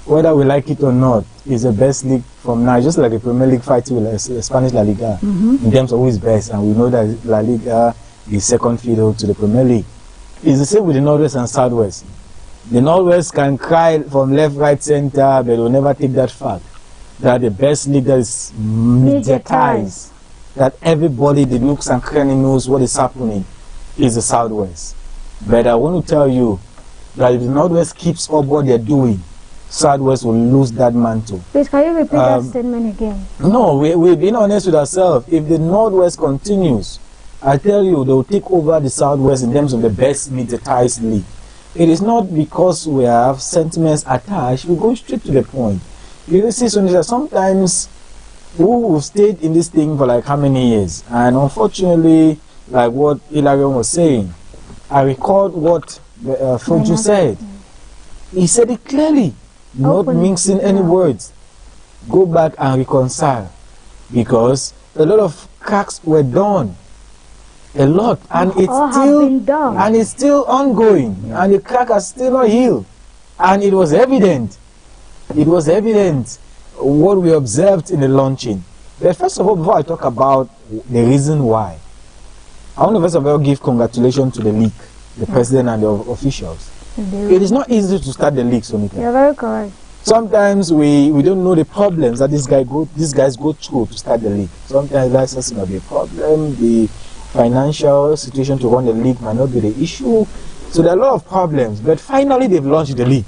whether we like it or not, is the best league from now, just like a Premier League fighting with the Spanish La Liga, in terms of who is best, and we know that La Liga is second fiddle to the Premier League. It's the same with the Northwest and Southwest. The Northwest can cry from left, right, center, but they will never take that fact that the best league that is mediatized, that everybody that looks and cranny knows what is happening, is the Southwest. But I want to tell you that if the Northwest keeps up what they're doing, Southwest will lose that mantle. Please, can you repeat that statement again? No, we've been honest with ourselves. If the Northwest continues, I tell you, they'll take over the Southwest in terms of the best mediatized league. It is not because we have sentiments attached, we go straight to the point. You see, Sonisha, sometimes we've stayed in this thing for like how many years? And unfortunately, like what Ilarion was saying, I recalled what Fonju said. He said it clearly. Not mixing any words. Go back and reconcile, because a lot of cracks were done, a lot, and it's still ongoing, and the crack has still not healed, and it was evident. It was evident what we observed in the launching. But first of all, before I talk about the reason why, I want to first of all give congratulations to the league, the president and the officials. It is not easy to start the league, Sonita. You're very correct. Sometimes we don't know the problems that these guys go through to start the league. Sometimes licensing might be a problem, the financial situation to run the league might not be the issue. So there are a lot of problems, but finally they've launched the league.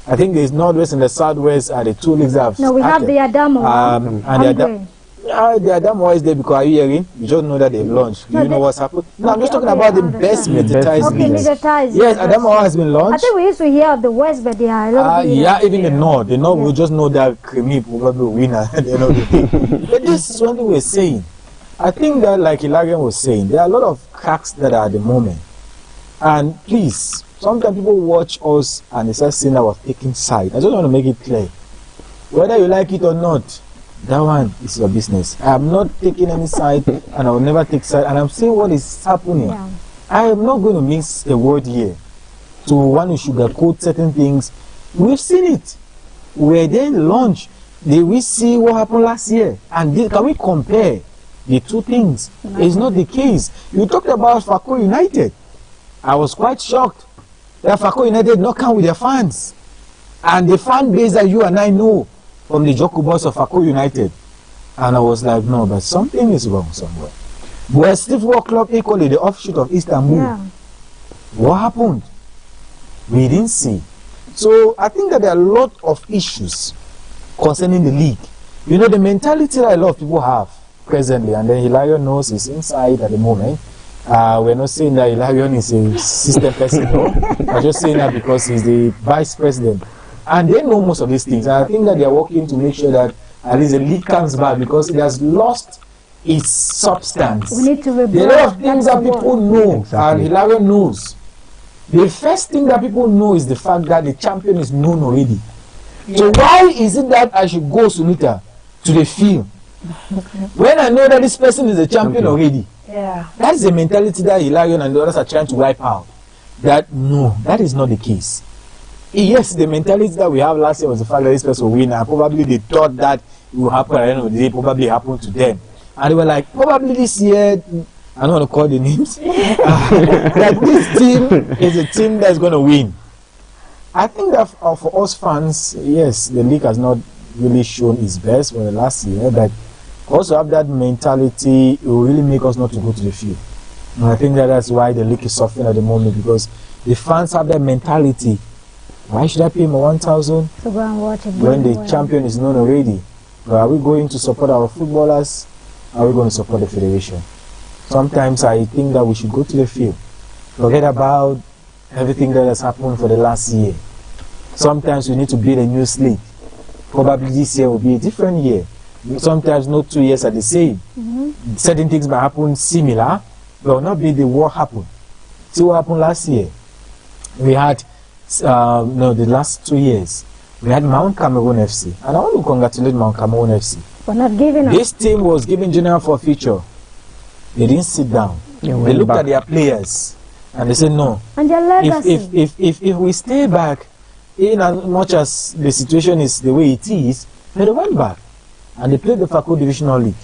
I think there's Northwest and the Southwest are the two leagues that have started. We have the Adamo. The Adamo is there because, are you hearing? You just know that they've launched. Do you know what's happened? No, I'm just talking about the best mediatized leagues. Yes, Adamo has been launched. I think we used to hear of the West, but they are even the North. The North will just know that Kremi probably winner. They know the thing. But this is one thing we're saying. I think that, like Ilarian was saying, there are a lot of cracks that are at the moment. And please, sometimes people watch us and they start saying that we're taking side. I just want to make it clear. Whether you like it or not, that one is your business. I am not taking any side, and I will never take side. And I'm saying what is happening. Yeah. I am not going to mix a word here to want to sugarcoat certain things. We've seen it. We're then launched. Did we see what happened last year? And can we compare the two things? It's not the case. You talked about Fako United. I was quite shocked that Fako United not come with their fans. And the fan base that you and I know from the Joku boys of Fako United. And I was like, no, but something is wrong somewhere. West Football Club equally the offshoot of Istanbul. Yeah. What happened? We didn't see. So I think that there are a lot of issues concerning the league. You know, the mentality that a lot of people have presently, and then Hilarion knows is inside at the moment. We're not saying that Hilarion is a system person, no. We're just saying that because he's the vice president. And they know most of these things. And I think that they are working to make sure that at least the league comes back, because it has lost its substance. We need to rebuild. There are a lot of things that people know, and Hilarion knows. The first thing that people know is the fact that the champion is known already. So why is it that I should go, Sunita, to the field when I know that this person is a champion already? Yeah. That's the mentality that Hilarion and the others are trying to wipe out. That no, that is not the case. Yes, the mentality that we have last year was the fact that this person will win, and probably they thought that it will happen at the end of the day, probably happened to them. And they were like, probably this year, I don't want to call the names, that this team is a team that's going to win. I think that for us fans, yes, the league has not really shown its best for the last year, but also have that mentality, it will really make us not to go to the field. And I think that's why the league is suffering at the moment, because the fans have that mentality. Why should I pay my 1,000 to go and watch it when the champion is known already? But are we going to support our footballers? Are we going to support the federation? Sometimes I think that we should go to the field. Forget about everything that has happened for the last year. Sometimes we need to build a new slate. Probably this year will be a different year. Sometimes no 2 years are the same. Certain things might happen similar, but will not be the what happened. See what happened last year? We had, the last 2 years, we had Mount Cameroon FC. And I want to congratulate Mount Cameroon FC. We're not giving up. This team was given general for future. They didn't sit down. They looked at their players and they said no. And their legacy. If we stay back, in as much as the situation is the way it is, they went back and they played the Faco Divisional League.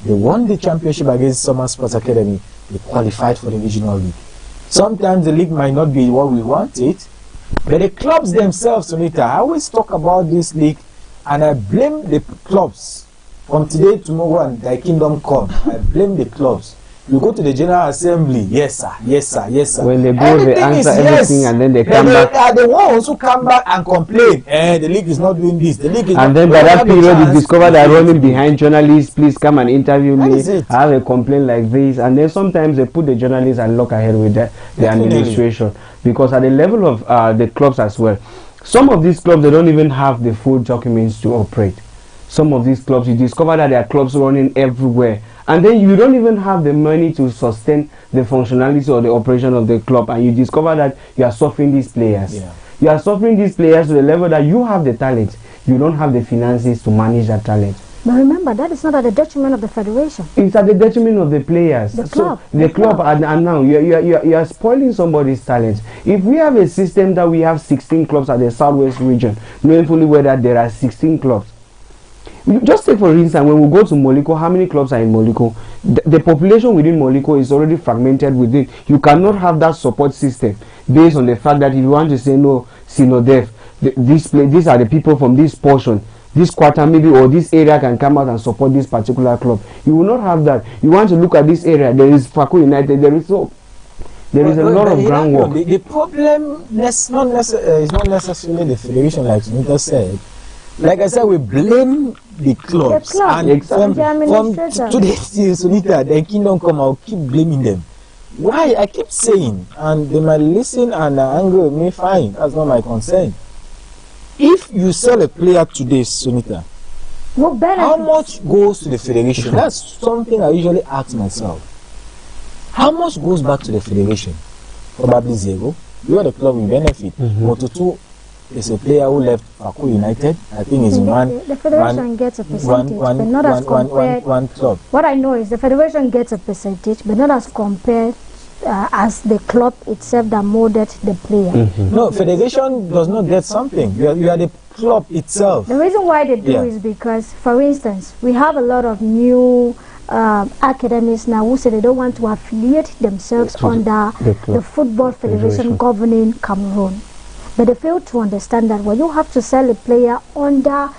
They won the championship against Summer Sports Academy. They qualified for the Regional League. Sometimes the league might not be what we want it, but the clubs themselves, Sunita, I always talk about this league and I blame the clubs. From today, tomorrow, and thy kingdom come, I blame the clubs. You go to the General Assembly, yes sir, yes sir, yes sir. When they go, they answer everything, and then they come back. They are the ones who come back and complain. The league is not doing this. The league is and not. then by that period, you discover that running behind journalists. Please come and interview me. I have a complaint like this, and then sometimes they put the journalists and lock ahead with the administration, because at the level of the clubs as well, some of these clubs they don't even have the full documents to operate. Some of these clubs, you discover that there are clubs running everywhere, and then you don't even have the money to sustain the functionality or the operation of the club, and you discover that you are suffering these players. Yeah. You are suffering these players to the level that you have the talent, you don't have the finances to manage that talent. But remember, that is not at the detriment of the federation. It's at the detriment of the players. The club. So the club. And now you are spoiling somebody's talent. If we have a system that we have 16 clubs at the Southwest region, knowing fully well that there are 16 clubs, just take for instance, when we go to Moliko, how many clubs are in Moliko? The population within Moliko is already fragmented within. You cannot have that support system based on the fact that if you want to say no, Sinodef, these are the people from this portion, this quarter maybe, or this area can come out and support this particular club. You will not have that. You want to look at this area, there is Faco United, there is a lot of groundwork. The problem is not necessarily the federation, like Sunita said. Like I said, we blame the clubs. And from today, Sunita, the kingdom come, I'll keep blaming them. Why? I keep saying, and they might listen and anger me, fine. That's not my concern. If you sell a player today, Sunita, how much goes to the federation? That's something I usually ask myself. How much goes back to the federation? Probably zero. You are the club will benefit. Motutu is a player who left Faco United. I think is the federation gets a percentage, but not as compared. One club. What I know is the federation gets a percentage, but not as compared as the club itself that molded the player. No, federation does not get something. You are the club itself. The reason why they do is because, for instance, we have a lot of new academies now who say they don't want to affiliate themselves under the Football Federation governing Cameroon. But they fail to understand that when you have to sell a player under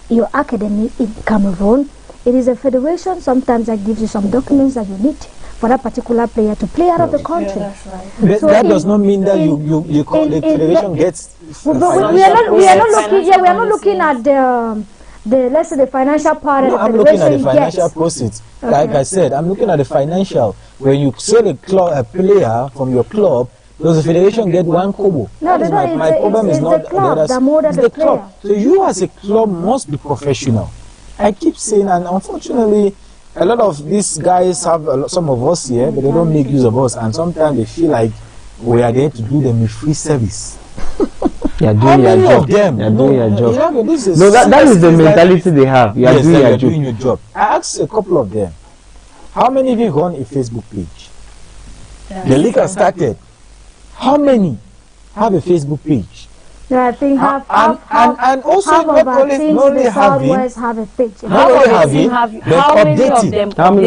your academy in Cameroon, It is a federation sometimes that gives you some documents that you need for that particular player to play out of the country. Yeah, that's right. So that does not mean that the federation gets. We are not looking at the let's say the financial part of the I'm looking at the financial proceeds. Okay. Like I said, I'm looking at the financial. When you sell a player from your club, does the federation get 1 kobo? No, my problem is not the club. It's the club. So you as a club must be professional. I keep saying, and unfortunately, a lot of these guys have some of us here, but they don't make use of us, and sometimes they feel like we are there to do them a free service. You are doing your job. You are doing your job. No, that is the mentality they have. You are doing your job. I asked a couple of them, how many of you run a Facebook page? The league has started. How many have a Facebook page? No, I think half and also half not of our teams in the Southwest have a page. How many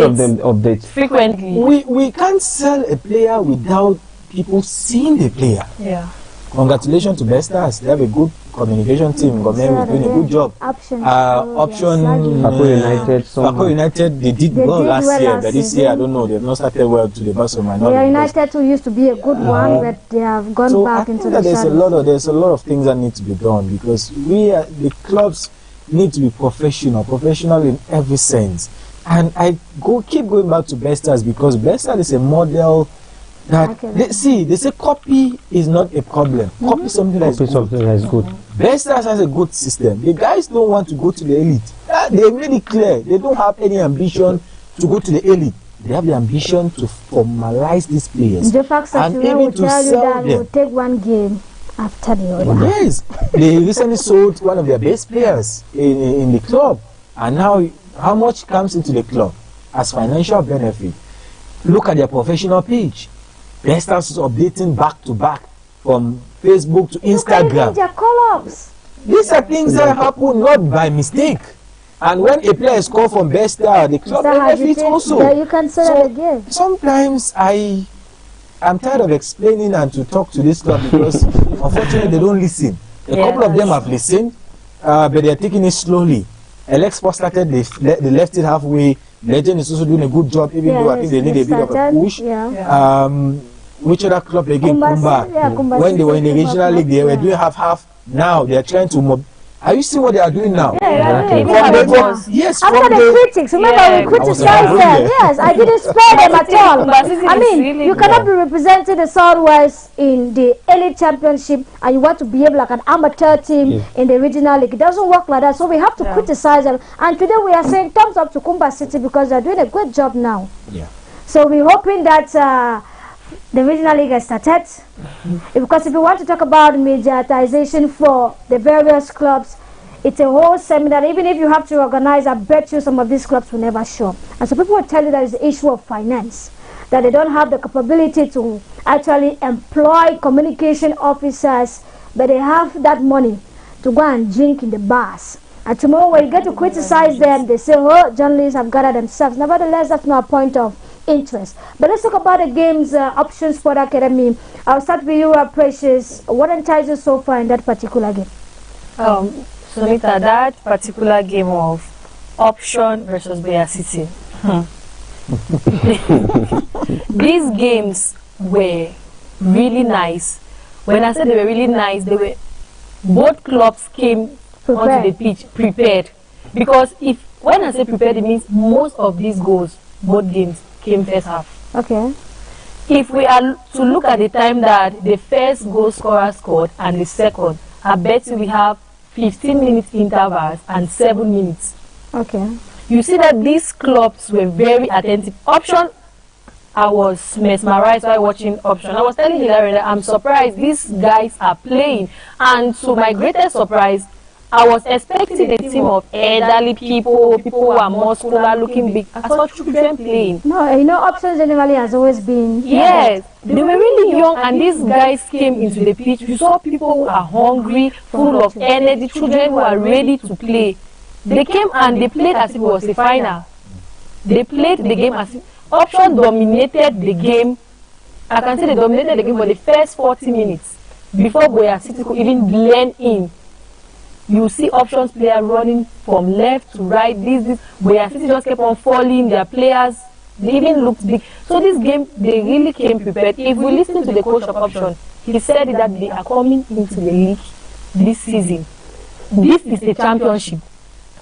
of them update frequently? We can't sell a player without people seeing the player. Yeah. Congratulations to Best Stars. They have a good communication team. Government is doing a good job. Bako United, they did well last year, but this year I don't know. They have not started well to the best of my knowledge. Yeah, United too used to be a good one, but they have gone back into the shadows. There's a lot of things that need to be done because the clubs need to be professional in every sense. And I keep going back to Best Stars because Best Stars is a model. They say copy is not a problem. Copy something that is good. Best Stars has a good system. The guys don't want to go to the elite. They made it clear. They don't have any ambition to go to the elite. They have the ambition to formalize these players. The fact that and even to sell them. Will take one game after the other. Yes. They recently sold one of their best players in the club. And now, how much comes into the club as financial benefit? Look at their professional page. Best Stars is updating back to back from Facebook to Instagram. Their call-ups. These are things that happen not by mistake. And when a player is called from Best Star, the club benefits also. Yeah, you can say that again. Sometimes I'm tired of explaining and to talk to this club because unfortunately they don't listen. A couple of them have listened, but they are taking it slowly. Alex Sport started, they left it halfway. Legend is also doing a good job, even though I think they need a bit of a push. Which other club again? Kumba. When they were in the regional league, they were doing half. Now they are trying to Are you seeing what they are doing now? Yes. After the critics, remember we criticized them. Yes, I didn't spare them at all. I mean, you cannot be representing the Southwest in the elite championship and you want to behave like an amateur team in the regional league. It doesn't work like that. So we have to criticize them. And today we are saying thumbs up to Kumba City because they are doing a great job now. Yeah. So we're hoping that the regional league has started. Because if you want to talk about mediatization for the various clubs, it's a whole seminar. Even if you have to organize, I bet you some of these clubs will never show. And so people will tell you that it's the issue of finance, that they don't have the capability to actually employ communication officers, but they have that money to go and drink in the bars. And tomorrow when you get to criticize them, they say, oh, journalists have gathered themselves. Nevertheless, that's not a point of interest. But let's talk about the game's options for the academy. I'll start with you, Precious. What entices you so far in that particular game? Sonita, that particular game of option versus Bear City. These games were really nice. When I said they were really nice, both clubs came onto the pitch prepared. Because when I say prepared, it means most of these goals, both games, came first half. Okay. If we are to look at the time that the first goal scorer scored and the second, I bet we have 15 minutes intervals and 7 minutes. Okay. You see that these clubs were very attentive. Option, I was mesmerized while watching Option. I was telling Hilary that I'm surprised these guys are playing. And to my greatest surprise, I was expecting a team of elderly people who are muscular, looking big. I saw children playing. No, you know, Option generally has always been. Yes, they were really young, and these guys came into the pitch. You saw people who are hungry, full of energy, children who are ready to play. They came and they played as if it was the final. They played the game as if Option dominated the game. I can say they dominated the game for the first 40 minutes before Boya City could even blend in. You see options player running from left to right. This where City just kept on falling. Their players, they even looked big. So this game, they really came prepared. If we listen to the coach of option, he said that they are coming into the league this season. This is the championship,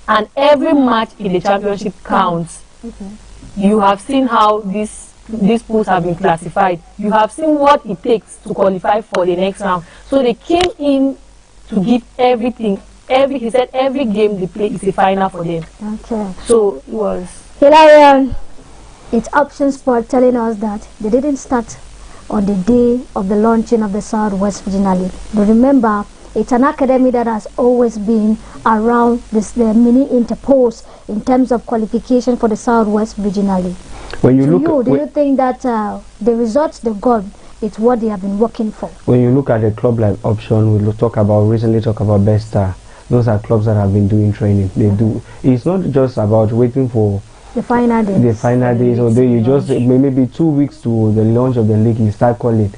and every match in the championship counts. You have seen how these pools have been classified. You have seen what it takes to qualify for the next round. So they came in to give everything. He said every game they play is a final for them. Okay. So it was. Hilarion, it's Option Sport telling us that they didn't start on the day of the launching of the Southwest Regional League. But remember, it's an academy that has always been around the mini interpost in terms of qualification for the Southwest Regional League. When you Do you think that the results they got, it's what they have been working for? When you look at a club like Option, we recently talk about Best Star. Those are clubs that have been doing training. They do. It's not just about waiting for the final days. The final days, or you just maybe 2 weeks to the launch of the league, you start calling.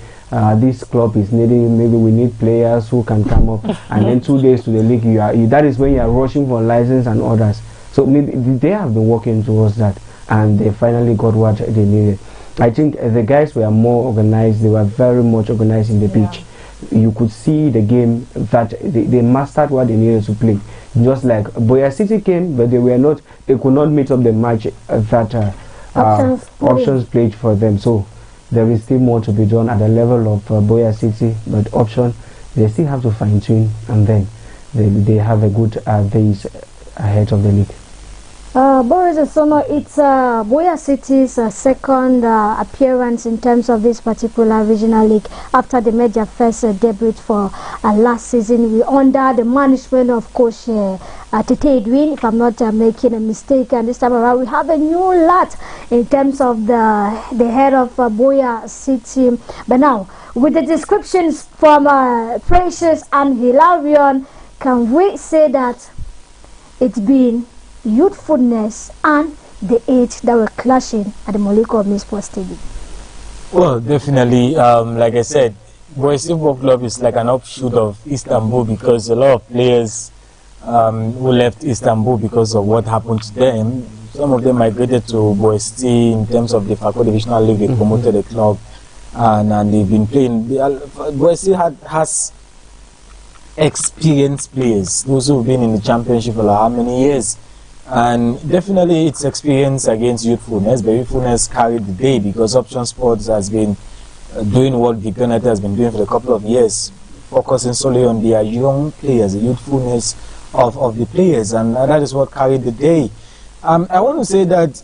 This club is needing, maybe we need players who can come up, and then 2 days to the league, that is when you are rushing for license and orders. So they have been working towards that, and they finally got what they needed. I think the guys were more organized. They were very much organized in the pitch. You could see the game that they mastered what they needed to play. Just like Boya City came, but they could not meet up the match that Options played for them. So there is still more to be done at the level of Boya City, but Option, they still have to fine tune, and then they have a good base ahead of the league. Boris Osomo, it's Boya City's second appearance in terms of this particular regional league after they made their first debut for last season. We under the management of Coach Tete Edwin, if I'm not making a mistake, and this time around we have a new lot in terms of the head of Boya City. But now, with the descriptions from Precious and Hilarion, can we say that it's been youthfulness and the age that were clashing at the Moliko Miss Sports Stadium? Well, definitely, like I said, Boys Football Club is like an offshoot of Istanbul, because a lot of players who left Istanbul because of what happened to them, some of them migrated to Boys City in terms of the Fako Divisional League. They promoted the club, and they've been playing. Boys City has experienced players, those who've been in the championship for how many years. And definitely its experience against youthfulness, but youthfulness carried the day, because Option Sports has been doing what Victor United has been doing for a couple of years, focusing solely on their young players, the youthfulness of the players, and that is what carried the day. I want to say that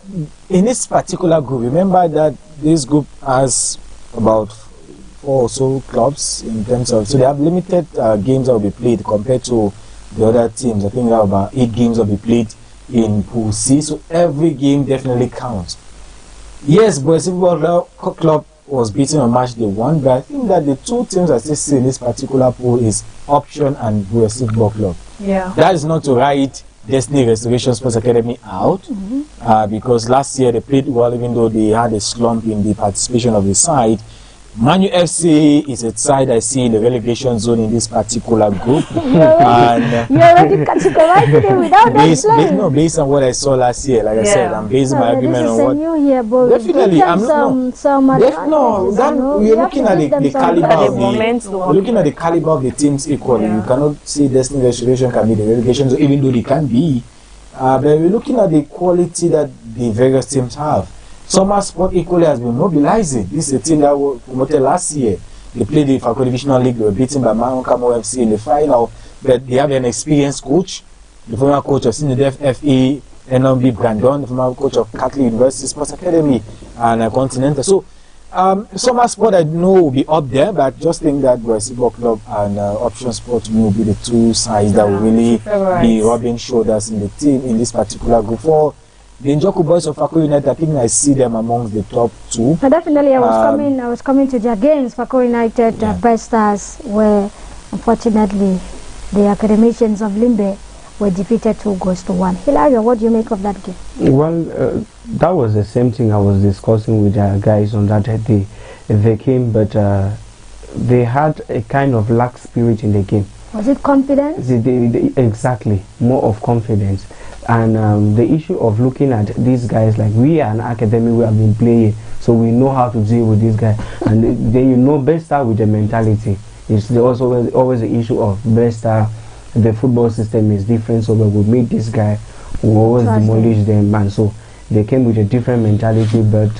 in this particular group, remember that this group has about 4 or so clubs in terms of, so they have limited games that will be played compared to the other teams. I think they have about 8 games that will be played in Pool C, so every game definitely counts. Yes, Boys Football Club was beaten on match day 1, but I think that the 2 teams I still see in this particular pool is Option and Boys Football Club. Yeah. That is not to write Destiny Restoration Sports Academy out, because last year they played well, even though they had a slump in the participation of the side. Manu FC is a side I see in the relegation zone in this particular group. You're already categorizing it without based on what I saw last year, like I said, I'm basing my argument on what. Definitely, I'm we're looking at the caliber of the teams equally. You cannot say Destiny Restoration can be the relegation zone, even though they can be. But we're looking at the quality that the various teams have. Summer Sport equally has been mobilizing. This is a team that was promoted last year. They played the Fako Divisional League. They were beaten by Mankamo FC in the final. But they have an experienced coach, the former coach of Sinidef FA, NMB Brandon, the former coach of Catholic University Sports Academy, and Continental. So, Summer Sport I know will be up there, but just think that Boys Football Club and Option Sport will be the 2 sides that will really be rubbing shoulders in the team in this particular group. For the Njoku boys of Fako United, I think I see them amongst the top 2. Definitely, I was coming to their games. Fako United, Best Stars, where unfortunately the academicians of Limbe were defeated 2-1. Hilario, what do you make of that game? Well, that was the same thing I was discussing with guys on that day. They came, but they had a kind of lack spirit in the game. Was it confidence? Exactly, more of confidence. And the issue of looking at these guys, like we are an academy, we have been playing, so we know how to deal with these guys. And then you know, best start with the mentality. It's also always the issue of best start. The football system is different, so when we meet this guy, we always demolish them, and so they came with a different mentality, but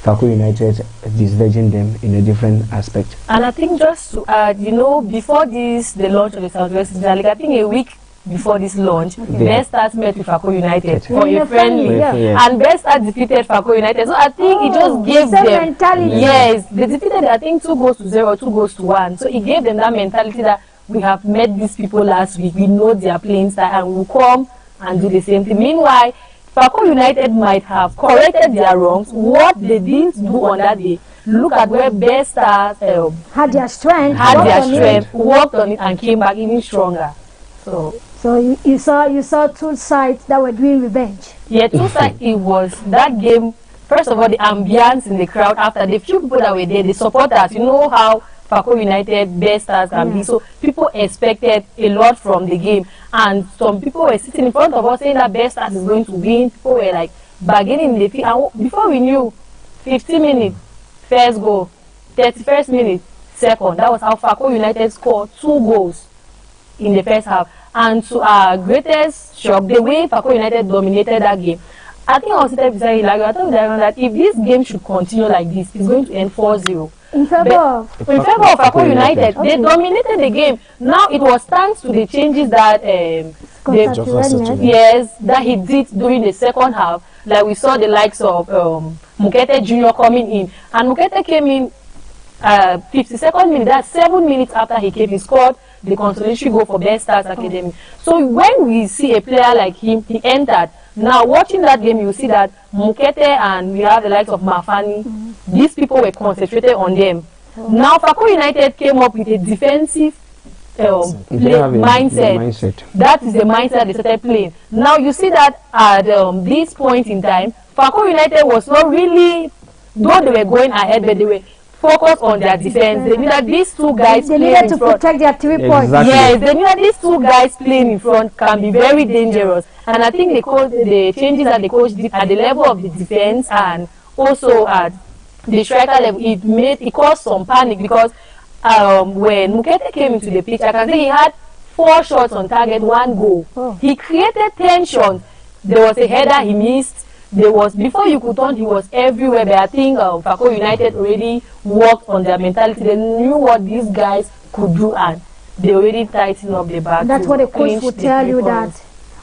Fako United diverging them in a different aspect. And I think just to add, you know, before the launch of the Southwest Regional League, I think a week before this launch, Best Stars met with Fako United for a friendly, and Best Stars defeated Fako United. So I think it just gave them mentality. Yes, they defeated, I think, 2-0, 2-1. So it gave them that mentality that we have met these people last week, we know their playing style, and we'll come and do the same thing. Meanwhile, Fako United might have corrected their wrongs. What they didn't do on that day, look at where Best Stars had their strength, worked on it, and came back even stronger. So you saw two sides that were doing revenge. Yeah, two sides. It was that game. First of all, the ambience in the crowd after the few people that were there, the supporters. You know how Fako United Best Stars can be. So people expected a lot from the game, and some people were sitting in front of us saying that Best Stars is going to win. People were like bargaining in the field. And before we knew, 15 minutes, first goal, 31st minute, second. That was how Fako United scored 2 goals in the first half. And to our greatest shock, the way Fako United dominated that game, I think I was sitting beside Hilario. I told Hilario that if this game should continue like this, it's going to end 4-0. In favor of Fako United. They dominated the game. Now it was thanks to the changes that that he did during the second half. Like we saw the likes of Mukete Jr. coming in, and Mukete came in 52nd minute. That's 7 minutes after he came. He scored the consolatory goal for Best Stars Academy. So when we see a player like him, he entered. Now watching that game, you see that Mukete and we have the likes of Mafani. These people were concentrated on them. Now Fako United came up with a defensive mindset. That is the mindset they started playing. Now you see that at this point in time, Fako United was not really, though they were going ahead, but they were focused on their defense. They knew that these two guys they needed to protect their 3 points. Yes, they knew that these two guys playing in front can be very dangerous. And I think the changes that the coach did at the level of the defense and also at the striker level, it caused some panic, because when Mukete came into the pitch, I can say he had 4 shots on target, 1 goal. He created tension. There was a header he missed. There was, before you could turn, he was everywhere. But I think Fako United already worked on their mentality. They knew what these guys could do, and they already tightened up the back. That's what the coach would tell you, that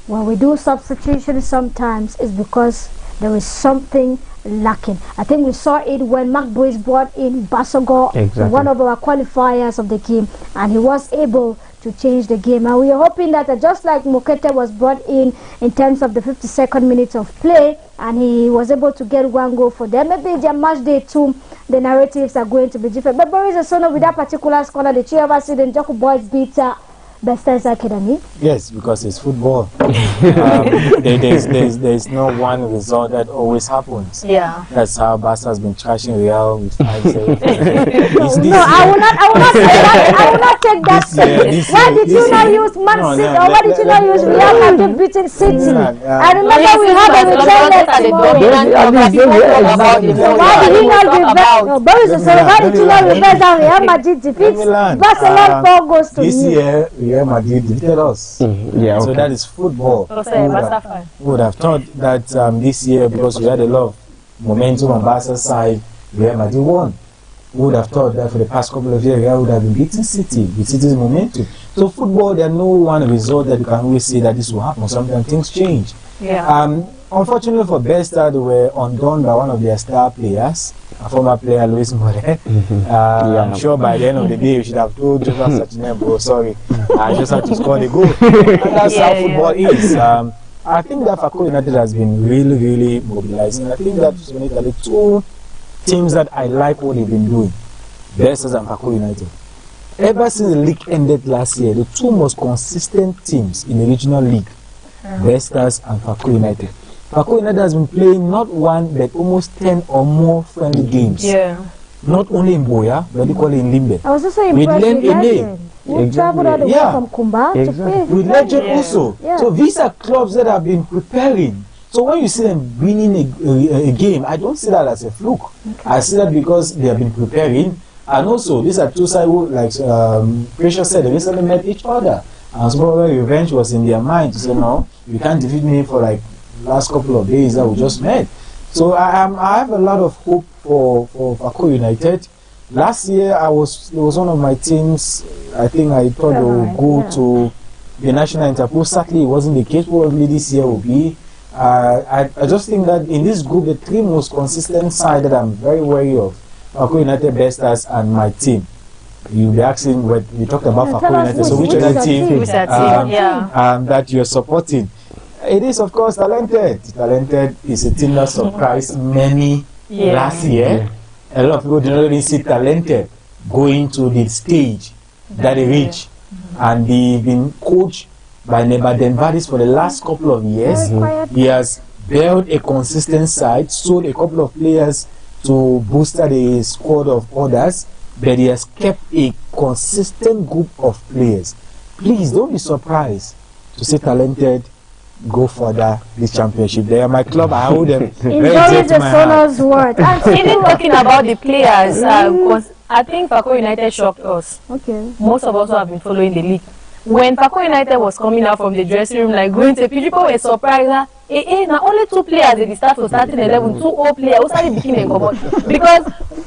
when we do substitution, sometimes it's because there is something lacking. I think we saw it when Mark Boyce brought in Basogo, one of our qualifiers of the game, and he was able to change the game. And we are hoping that just like Mukete was brought in terms of the 52nd minute of play, and he was able to get 1 goal for them, maybe their match day 2, the narratives are going to be different. But Boris Asono, with that particular score, did you ever see the Njoku boys beat Best Stars Academy? Yes, because it's football. There's no one result that always happens. Yeah. That's how Barca has been trashing Real with 5-7. No, I will not say that. I will not take that. Why did you not use Man City? Or why did you not use Real Madrid beating City? I remember we had a return leg tomorrow. Why did he not reverse? No, Boris, why did you not reverse and Real Madrid defeats Barcelona 4 goals to this year? Real Madrid defeated us. So that is football. We would have thought that this year, because we had a lot of momentum on Barca's side, Real Madrid won. We would have thought that for the past couple of years, Real would have been beating City with City's momentum. So football, there are no one result that you can always say that this will happen. Sometimes things change. Unfortunately for Best Star, they were undone by one of their star players, a former player, Luis More. I'm sure by the end of the day, you should have told Joseph Sachineb, bro, sorry, I just had to score the goal. And that's how football is. I think that Fako United has been really, really mobilizing. I think that the 2 teams that I like what they've been doing, Best Stars and Fako United. Ever since the league ended last year, the 2 most consistent teams in the regional league, Best Stars and Fako United. Fako United has been playing not 1 but almost 10 or more friendly games. Not only in Boya, but equally in Limbe. I was also impressed with We traveled all the way from Kumba to play. With Legend also. Yeah. So these are clubs that have been preparing. So when you see them winning a game, I don't see that as a fluke. Okay. I see that because they have been preparing. And also, these are two sides who, like Precious said, they recently met each other. And probably revenge was in their mind to say, no, you can't defeat me for like last couple of days that we just met. So I have a lot of hope for Fako United. Last year, it was one of my teams. I think I thought they would go to the National Interpol. Sadly, it wasn't the case. Probably this year will be. I just think that in this group, the three most consistent side that I'm very wary of, Fako United, Bestars, and my team. You'll be asking what we talked about Fako United. So which other team that you're supporting? It is, of course, Talented. Talented is a team that surprised many last year. A lot of people did not really see Talented going to the stage that they reach. And they've been coached by Nebaden Vadis for the last couple of years. He has built a consistent side, sold a couple of players to booster the squad of others, but he has kept a consistent group of players. Please don't be surprised to see Talented go further this championship. They are my club. I hold them very dear to my heart. Even talking about the players, I think Fako United shocked us. Okay. Most of us who have been following the league. When Fako United was coming out from the dressing room, like going to people were surprised that now only 2 players at the start of starting 11, 2 old players who started becoming common because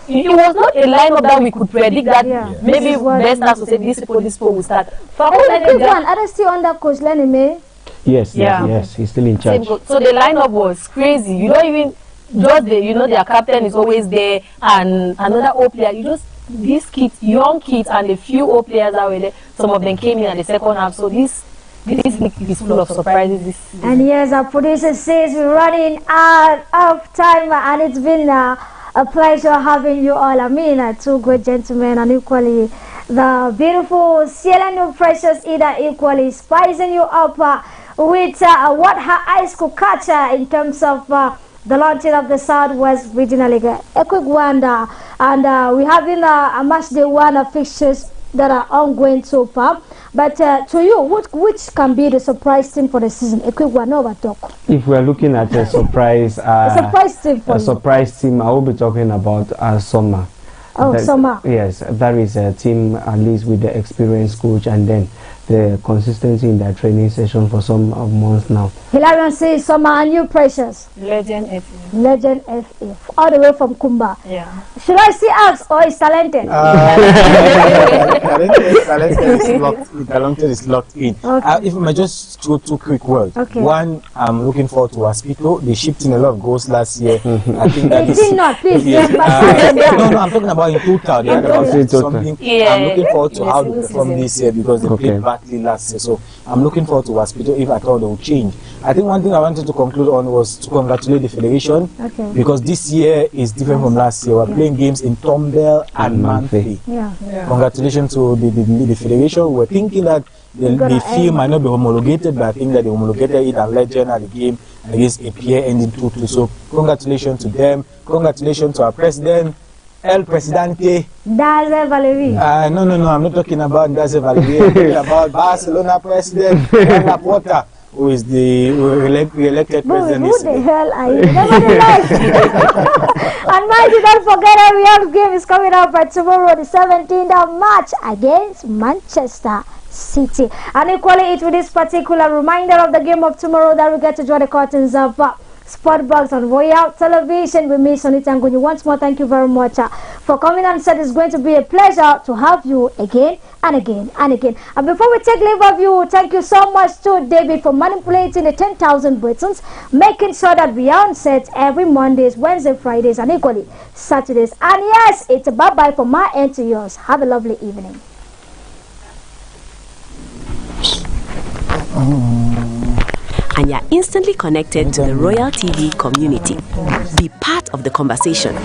it was not a lineup that we could predict that maybe best stars to say this people will start. Fako United, are they still under Coach Lenime? Yes, yes, he's still in charge. So the lineup was crazy. You don't even just their captain is always there and another old player. You just these kids, young kids, and the few old players that were there. Some of them came in at the second half. So this league is full of surprises. And yes, our producer says we're running out of time, and it's been a pleasure having you all. I mean, 2 great gentlemen, and equally the beautiful Cielano Precious Ida equally spicing you up with what her eyes could catch in terms of the launching of the Southwest Regional League. A quick wonder, and we have a match day 1 fixtures that are ongoing so far. But to you, which can be the surprise team for the season? A quick one over talk. If we are looking at a surprise, surprise team, I will be talking about Soma. Oh, Soma. Yes, that is a team at least with the experienced coach and then the consistency in their training session for some months now. Hilarion says Soma and you Precious. Legend FF. Legend FF. All the way from Kumba. Yeah. Should I see Axe or is Talented? Talented is locked in. Okay. If I may just throw 2 quick words. Okay. One, I'm looking forward to Aspito. They shipped in a lot of goals last year. I think that is not, please. Yes. No, I'm talking about in total. They had about something. Yeah. I'm looking forward to how they perform this year because they played badly last year. So I'm looking forward to Aspito if at all they will change. I think one thing I wanted to conclude on was to congratulate the federation because this year is different from last year. We're playing games in Tombell and Manfi. Congratulations to the federation. We're thinking that the field might not be homologated, but I think that they homologated it and Legend at the game against a peer ending 2-2. So congratulations to them. Congratulations to our president, El Presidente. Daze Valerie. No, I'm not talking about Daze Valerie. I'm talking about Barcelona president, Laporta, who is the re-elected president. Who the hell are you? Nevertheless. And mind you, don't forget every other game is coming up by tomorrow, the 17th of March against Manchester City. And equally, it with this particular reminder of the game of tomorrow that we get to draw the curtains of Sport Box on Royal Television with me, Sonita Ngunyi. Once more, thank you very much for coming and said it's going to be a pleasure to have you again and again and again. And before we take leave of you, thank you so much to David for manipulating the 10,000 buttons, making sure that we are on set every Mondays, Wednesdays, Fridays, and equally Saturdays. And yes, it's a bye-bye from my end to yours. Have a lovely evening. And you're instantly connected to the Royal TV community. Be part of the conversation.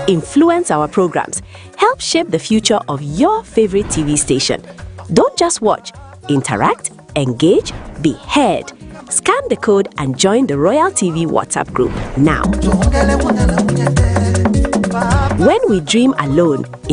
Influence our programs. Help shape the future of your favorite TV station. Don't just watch. Interact, engage, be heard. Scan the code and join the Royal TV WhatsApp group now. When we dream alone,